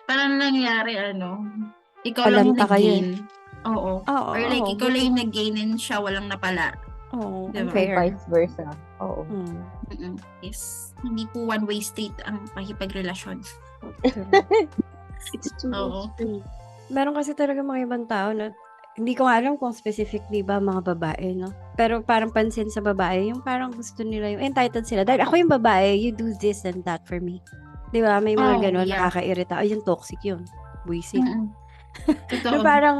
Parang nangyari ikaw lang yung Palanta kayo nag-gain. Oo. Oo, Or like, oo, ikaw lang yung nag-gain and siya walang napala. Oo, Diba? Or unfair. vice versa. Oo. Mm-mm. Yes. Hindi po one-way street ang pakipagrelasyon. It's too Oo. Meron kasi talaga mga ibang tao na hindi ko nga alam kung specifically ba mga babae, no? Pero parang pansin sa babae, yung parang gusto nila yung entitled sila. Dahil ako yung babae, you do this and that for me. Di ba? May mga ganun, yeah. nakakairita. Ay, yung toxic yun. Buisit. Mm-mm. Na Totoo. parang,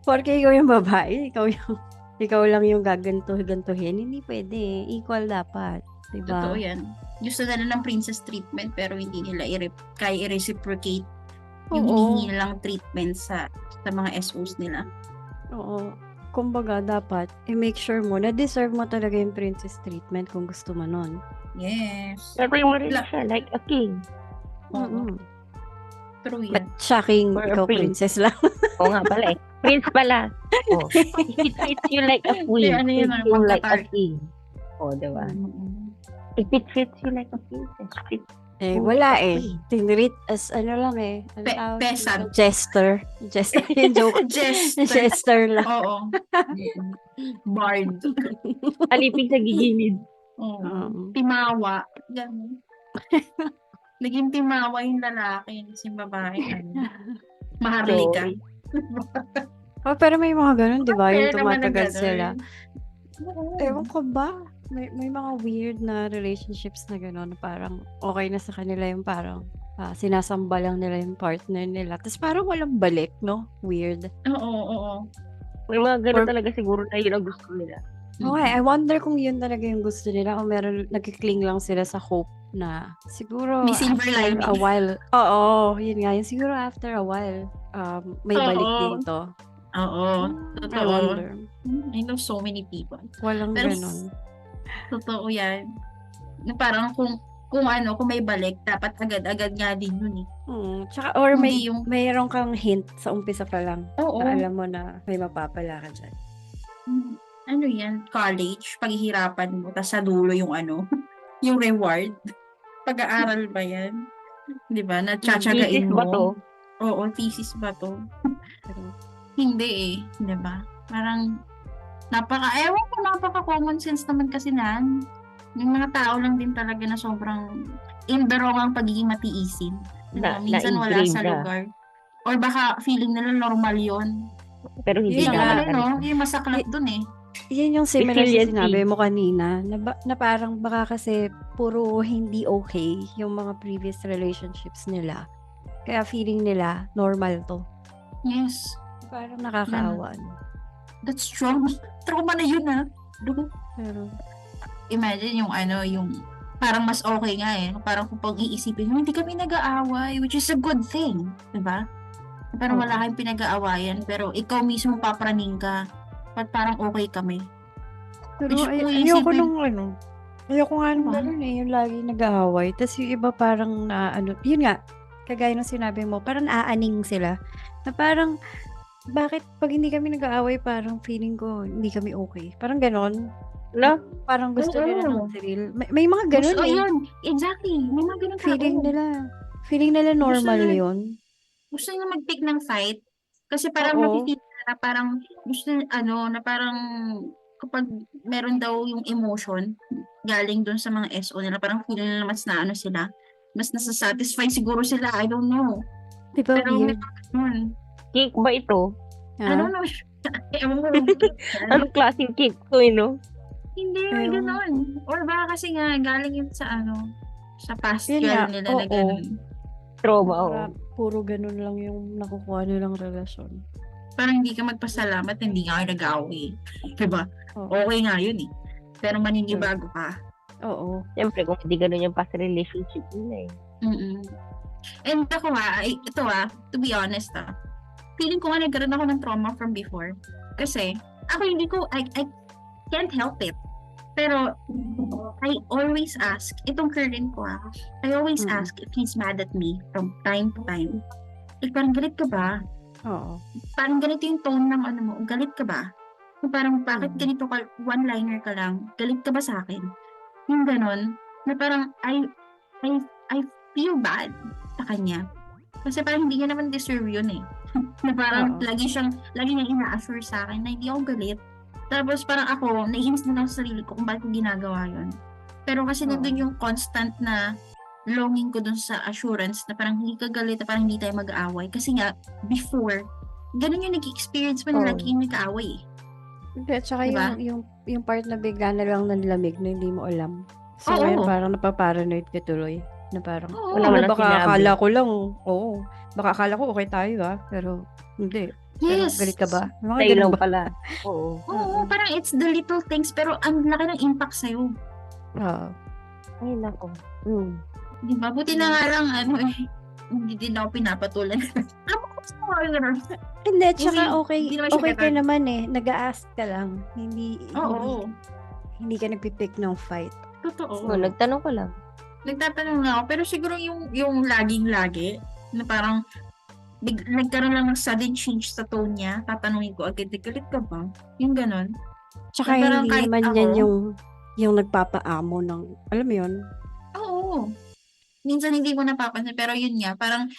porke ikaw yung babae, ikaw lang yung gagantuhin. Hindi pwede. Equal dapat. Di ba? Totoo yan. Gusto nila ng princess treatment pero hindi nila kaya i-reciprocate yung Oo. hinihingi nilang treatment sa mga SOs nila. Oo. Kumbaga, dapat, i-make sure mo na deserve mo talaga yung princess treatment kung gusto mo nun. Yes. Pero mo rin siya like a king. Oo. True But yan. shocking, Or a ikaw prince. princess lang. Oo nga pala eh. Prince pala. Oh. If it fits you like a queen, Ano yun, fits you like a magtatar- king. Oh, diba? Mm-mm. If it fits you like a princess, fits Wala eh. Tinreat as ano lang eh. Ano tawag Peasant. dito? Jester. Jester yung joke. Jester. Jester lang. Oo. Bard. alipin sa gigilid. Oo. Oo. Timawa. Ganun. Naging timawa yung lalaki, si babae. Maharlika. Sorry. Oh, pero may mga ganun, di ba? Yung Fair naman na tumatagal ganun. sila. Ewan ko ba? May mga weird na relationships na gano'n. Parang okay na sa kanila yung parang sinasamba lang nila yung partner nila. Tapos parang walang balik, no? Weird. Oo. May mga ganun Or- talaga siguro na yun ang gusto nila. Okay, I wonder kung yun talaga yung gusto nila o meron nagkikling lang sila sa hope na siguro May silver after lining. a while. Oo, yun nga. Yun siguro after a while, may balik Oo. din to. Oo. I Totoo. wonder. I know so many people. Walang Pero ganun. totoo yan. Na parang kung may balik, dapat agad-agad nga din yun eh. Tsaka, or Hindi yung- mayroon kang hint sa umpisa pa lang Oo. na alam mo na may mapapala ka dyan. Ano yan? College, paghihirapan mo, tas sa dulo yung yung reward. Pag-aaral ba yan? Di ba? Natsatsyagain Thesis mo. ba to? Oo, thesis ba to? Pero, Hindi eh. Di ba? Parang, napaka-common sense naman kasi yung mga tao lang din talaga na sobrang in the wrong ang pagiging matiisin. Diba? Minsan wala Na-engrave sa na. lugar. Or baka feeling nila normal yon. Pero hindi Yun Yun nga. yung na. yung masaklap dun eh. yan yung similar sa Resiliency. sinabi mo kanina na parang baka kasi puro hindi okay yung mga previous relationships nila. Kaya feeling nila normal to. Yes. Parang nakakaawa. no? That's trauma. Trauma na yun ha. Pero, Imagine yung parang mas okay nga eh. Parang kung pag-iisipin mo, hindi kami nag-aaway, which is a good thing. Diba? Parang Oo. wala kayong pinag-aawayan, pero ikaw mismo papraning ka. Parang okay kami. pero Which kung ayoko iisipin- nung ayoko nga nung Diba? ganun eh, yung lagi nag-aaway. Tapos yung iba parang yun nga, kagaya ng sinabi mo, parang aaning sila. Na parang, bakit pag hindi kami nag-aaway, parang feeling ko hindi kami okay. Parang ganon. No? Parang gusto Oo. nila ng thrill. May mga ganun Oh, eh. yun. Exactly. May mga ganun Feeling nila normal nila- yun. Gusto nila mag-pick ng fight. Kasi parang Oo. nakikita na parang gusto na parang kapag meron daw yung emotion galing dun sa mga SO nila, parang feeling nila mas sila. Mas nasa-satisfy siguro sila. I don't know. Di ba Pero may weird? mga ganun. Cake ba ito? Ha? I don't know. Ewan ko. Anong klaseng cake to, no? Hindi, may Ayun. ganun. Or baka kasi nga, galing yun sa sa past Yun girl nga, nila na oo. ganun. Trauma, oo. Puro ganun lang yung nakukuha nilang relasyon. Parang hindi ka magpasalamat, hindi nga kayo nag-away. Diba? Oo. Okay nga yun eh. Pero maninibago ka. Oo. Siyempre, kung hindi ganun yung past relationship nila eh. Mm-mm. And ako ito to be honest feeling ko nga nagkaroon ako ng trauma from before. Kasi, ako I can't help it. Pero, I always ask, itong current ko I always Mm. ask if he's mad at me from time to time. Parang galit ka ba? Oo. Parang ganito yung tone ng mo, galit ka ba? Parang bakit Mm. ganito ka, one-liner ka lang, galit ka ba sa akin? Yung ganon, na parang I feel bad sa kanya. Kasi parang hindi niya naman deserve yun eh. Na parang Oo. lagi niya ina-assure sa akin na hindi ako galit. Tapos parang ako, naiinis din ako sa sarili ko kung bakit ko ginagawa yun. Pero kasi Oo. nandun yung constant na longing ko dun sa assurance na parang hindi ka galit, na parang hindi tayo mag-aaway. Kasi nga, before, ganun yung nag-experience mo na Oo. lagi yung nag-aaway eh. Hindi, tsaka Diba? yung part na bigla na lang nanlamig na hindi mo alam. So, Oo. ngayon parang napaparanoid ka tuloy. Na parang, Oo. Wala man lang baka sinabi. akala ko lang, oo. Baka akala ko okay tayo pero hindi. Pero Yes. galit ka ba? Mga Tayo ganun lang ba? pala. Oo. Oo, parang it's the little things pero ang laki ng impact sa'yo. Oo. Ay, nako. Mm. Di ba? Buti na nga lang, hindi din ako pinapatulan. Ano ko gusto ko ganun? Hindi, tsaka Hindi- okay, hindi naman siya okay ka ganun. naman eh. Nag-a-ask ka lang. Hindi Oo. ka nagpipick ng fight. Totoo. Oh, nagtanong ko lang. Nagtatanong nga ako, pero siguro yung laging-lagi, na parang nagkaroon lang ng sudden change sa tone niya, tatanungin ko agad, galit ka ba? Yung ganon. Tsaka Parang hindi kahit naman ako- yan yung nagpapaamo ng, alam mo yun? Oo. Minsan hindi mo napapansin, pero yun nga, parang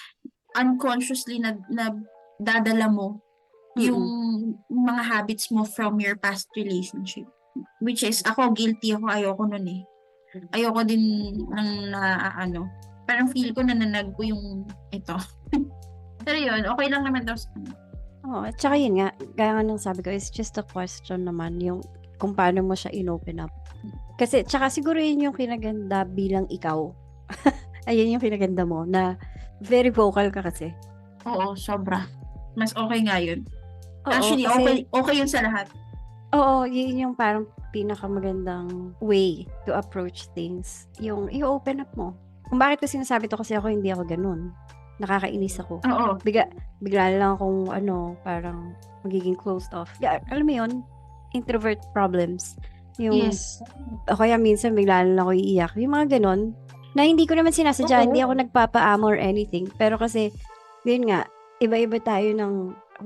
unconsciously na dadala mo yung mga habits mo from your past relationship. Which is, ako, guilty ako, ayoko nun eh. Ayoko din ng parang feel ko na nanag ko yung ito. Pero yun, okay lang naman daw sa kanya. Oo, at saka yun nga, gaya nga nung sabi ko, it's just a question naman, yung kung paano mo siya in-open up. Kasi, tsaka siguro yun yung kinaganda bilang ikaw. Ayun yung pinaganda mo na very vocal ka kasi. Oo, sobra. Mas okay nga yun. Oo, Actually, kasi okay yun sa lahat. oo, yun yung parang pinakamagandang way to approach things. Yung i-open up mo. Kung bakit ko sinasabi to kasi ako hindi ako ganun. Nakakainis ako. Oo. Bigla lang akong parang magiging closed off. Yeah, alam mo yun? Introvert problems. Yung, Yes. o kaya minsan bigla lang ako iiyak. Yung mga ganun, na hindi ko naman sinasadya, hindi ako nagpapaamo or anything. Pero kasi, yun nga, iba-iba tayo ng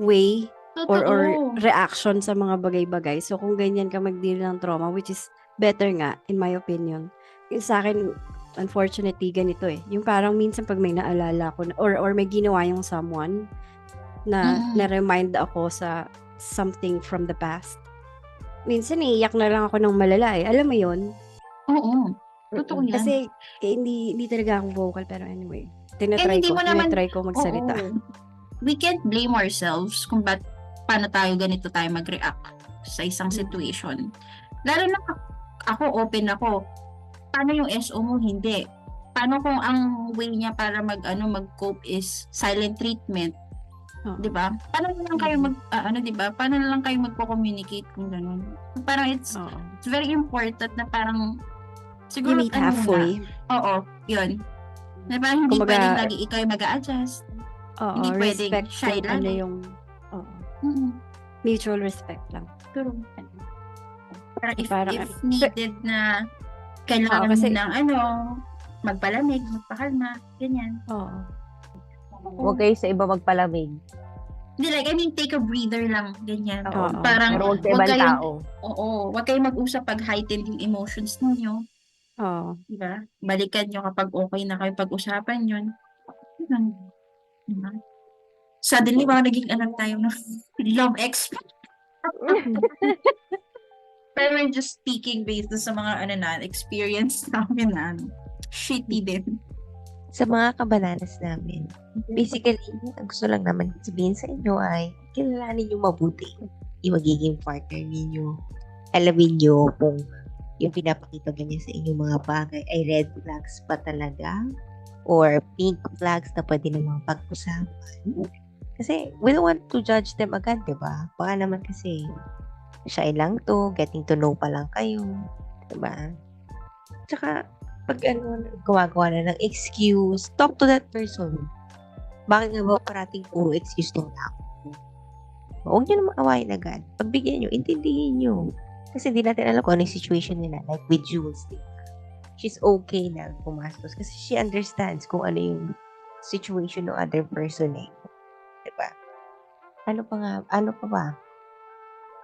way or Totoo. reaction sa mga bagay-bagay. So, kung ganyan ka mag-deal ng trauma, which is better nga, in my opinion. Yung sa akin, unfortunately, ganito eh. Yung parang minsan pag may naalala ko, or may ginawa yung someone, na Mm-mm. na-remind ako sa something from the past. Minsan, iiyak na lang ako ng malala eh. Alam mo yun? Oo. Totoo yan. Kasi, hindi talaga ako vocal, pero anyway. And hindi mo naman, Tinatry ko magsalita. oo. We can't blame ourselves kung paano ganito tayo mag-react sa isang situation. Lalo na ako, open ako. Paano yung SO mo? Hindi. Paano kung ang way niya para mag-cope is silent treatment? Oo. 'Di ba? Paano na lang kayo 'di ba? Paano na lang kayo magko-communicate kung gano'n? Parang it's Oo. very important na parang You siguro meet halfway. Oo, 'yun. Na parang hindi Kumbaga, pwedeng lagi ikaw yung mag-a-adjust. Oo, Hindi pwedeng respect shy kung ano lagi. yung, oo, Mm. mutual respect lang. Pero parang Parang if needed na kailangan Oo, kasi- mo ng magpalamig, magpakalma, ganyan. Oo. Huwag kayo sa iba magpalamig. Hindi, like, I mean, take a breather lang, ganyan. Oo. Parang, Pero huwag sa huwag ibang kayong, tao. huwag kayong mag-usap pag heightened yung emotions ninyo, Oo. di ba? Balikan nyo kapag okay na kayo pag-usapan yun. Ganun. Diba? Suddenly, mga naging tayo ng love expert. Pero we're just speaking based sa mga experience namin na shitty din. Sa mga kabananas namin, basically, ang gusto lang naman sabihin sa inyo ay kilalanin nyo mabuti yung magiging partner ninyo. Alamin nyo kung yung pinapakita ganyan sa inyong mga bagay ay red flags pa talaga or pink flags na pwede namang pag-usapan. Kasi we don't want to judge them agad, di ba? Baka naman kasi shy lang to, getting to know pa lang kayo. Di ba? Tsaka, pag gumagawa na ng excuse, talk to that person. Bakit nga ba parating puro excuse lang ako? Huwag nyo naman awayin agad. Pagbigyan nyo, intindihin nyo. Kasi hindi natin alam kung ano yung situation nila. Like with Jules, diba? She's okay na pumastos kasi she understands kung ano yung situation ng other person eh. Diba? Ano pa ba?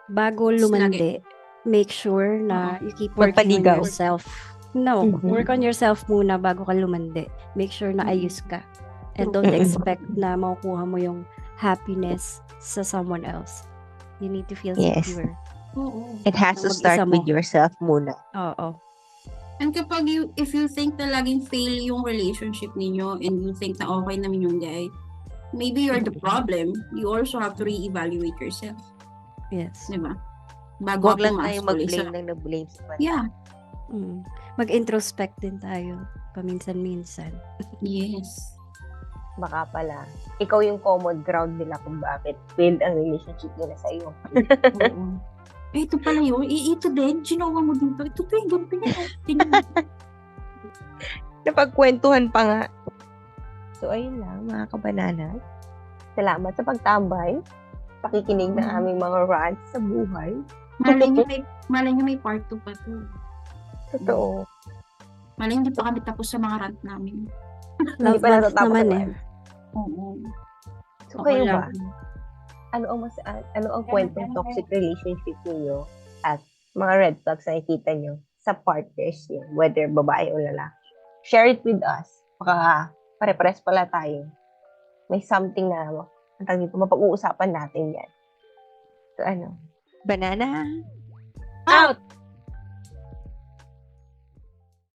Bago lumandi, make sure na you keep working on Magpaligaw. yourself. No, Mhm. work on yourself muna bago ka lumandi. Make sure na ayos ka. And don't expect na makukuha mo yung happiness sa someone else. You need to feel Yes. secure. Oo. It has to Mag-isa start mo. with yourself muna. Oo. And kapag if you think na laging fail yung relationship ninyo and you think na okay naman yung guy, maybe you're the problem. You also have to reevaluate yourself. Yes. Di ba? Bago Huwag lang pumasok tayo ulit mag-blame sa- ng nag-blame sa iba. Yeah. Mag-introspect din tayo paminsan-minsan. Yes. Baka pala, ikaw yung common ground nila kung bakit failed ang relationship nila sa iyo. Oo. Ito pala yun. Ito din. Ginawa mo dito. Ito to yung ganito niya. Napagkwentuhan pa nga. So, ayun lang, mga kabanana. Salamat sa pagtambay. Pakikinig ng aming mga rants sa buhay. Malay nyo may part 2 pa to. Totoo. Malay hindi pa kami tapos sa mga rant namin. Hindi Love pa life natatapos naman ang eh. Oo. So, Ako kayo lang. ba? Ano ang kwentong toxic relationship niyo at mga red flags na nakikita niyo sa partners niyo, whether babae o lalaki? Share it with us. Baka pare-pares pala tayo. May something na mapag-uusapan natin yan. So, Banana? Out!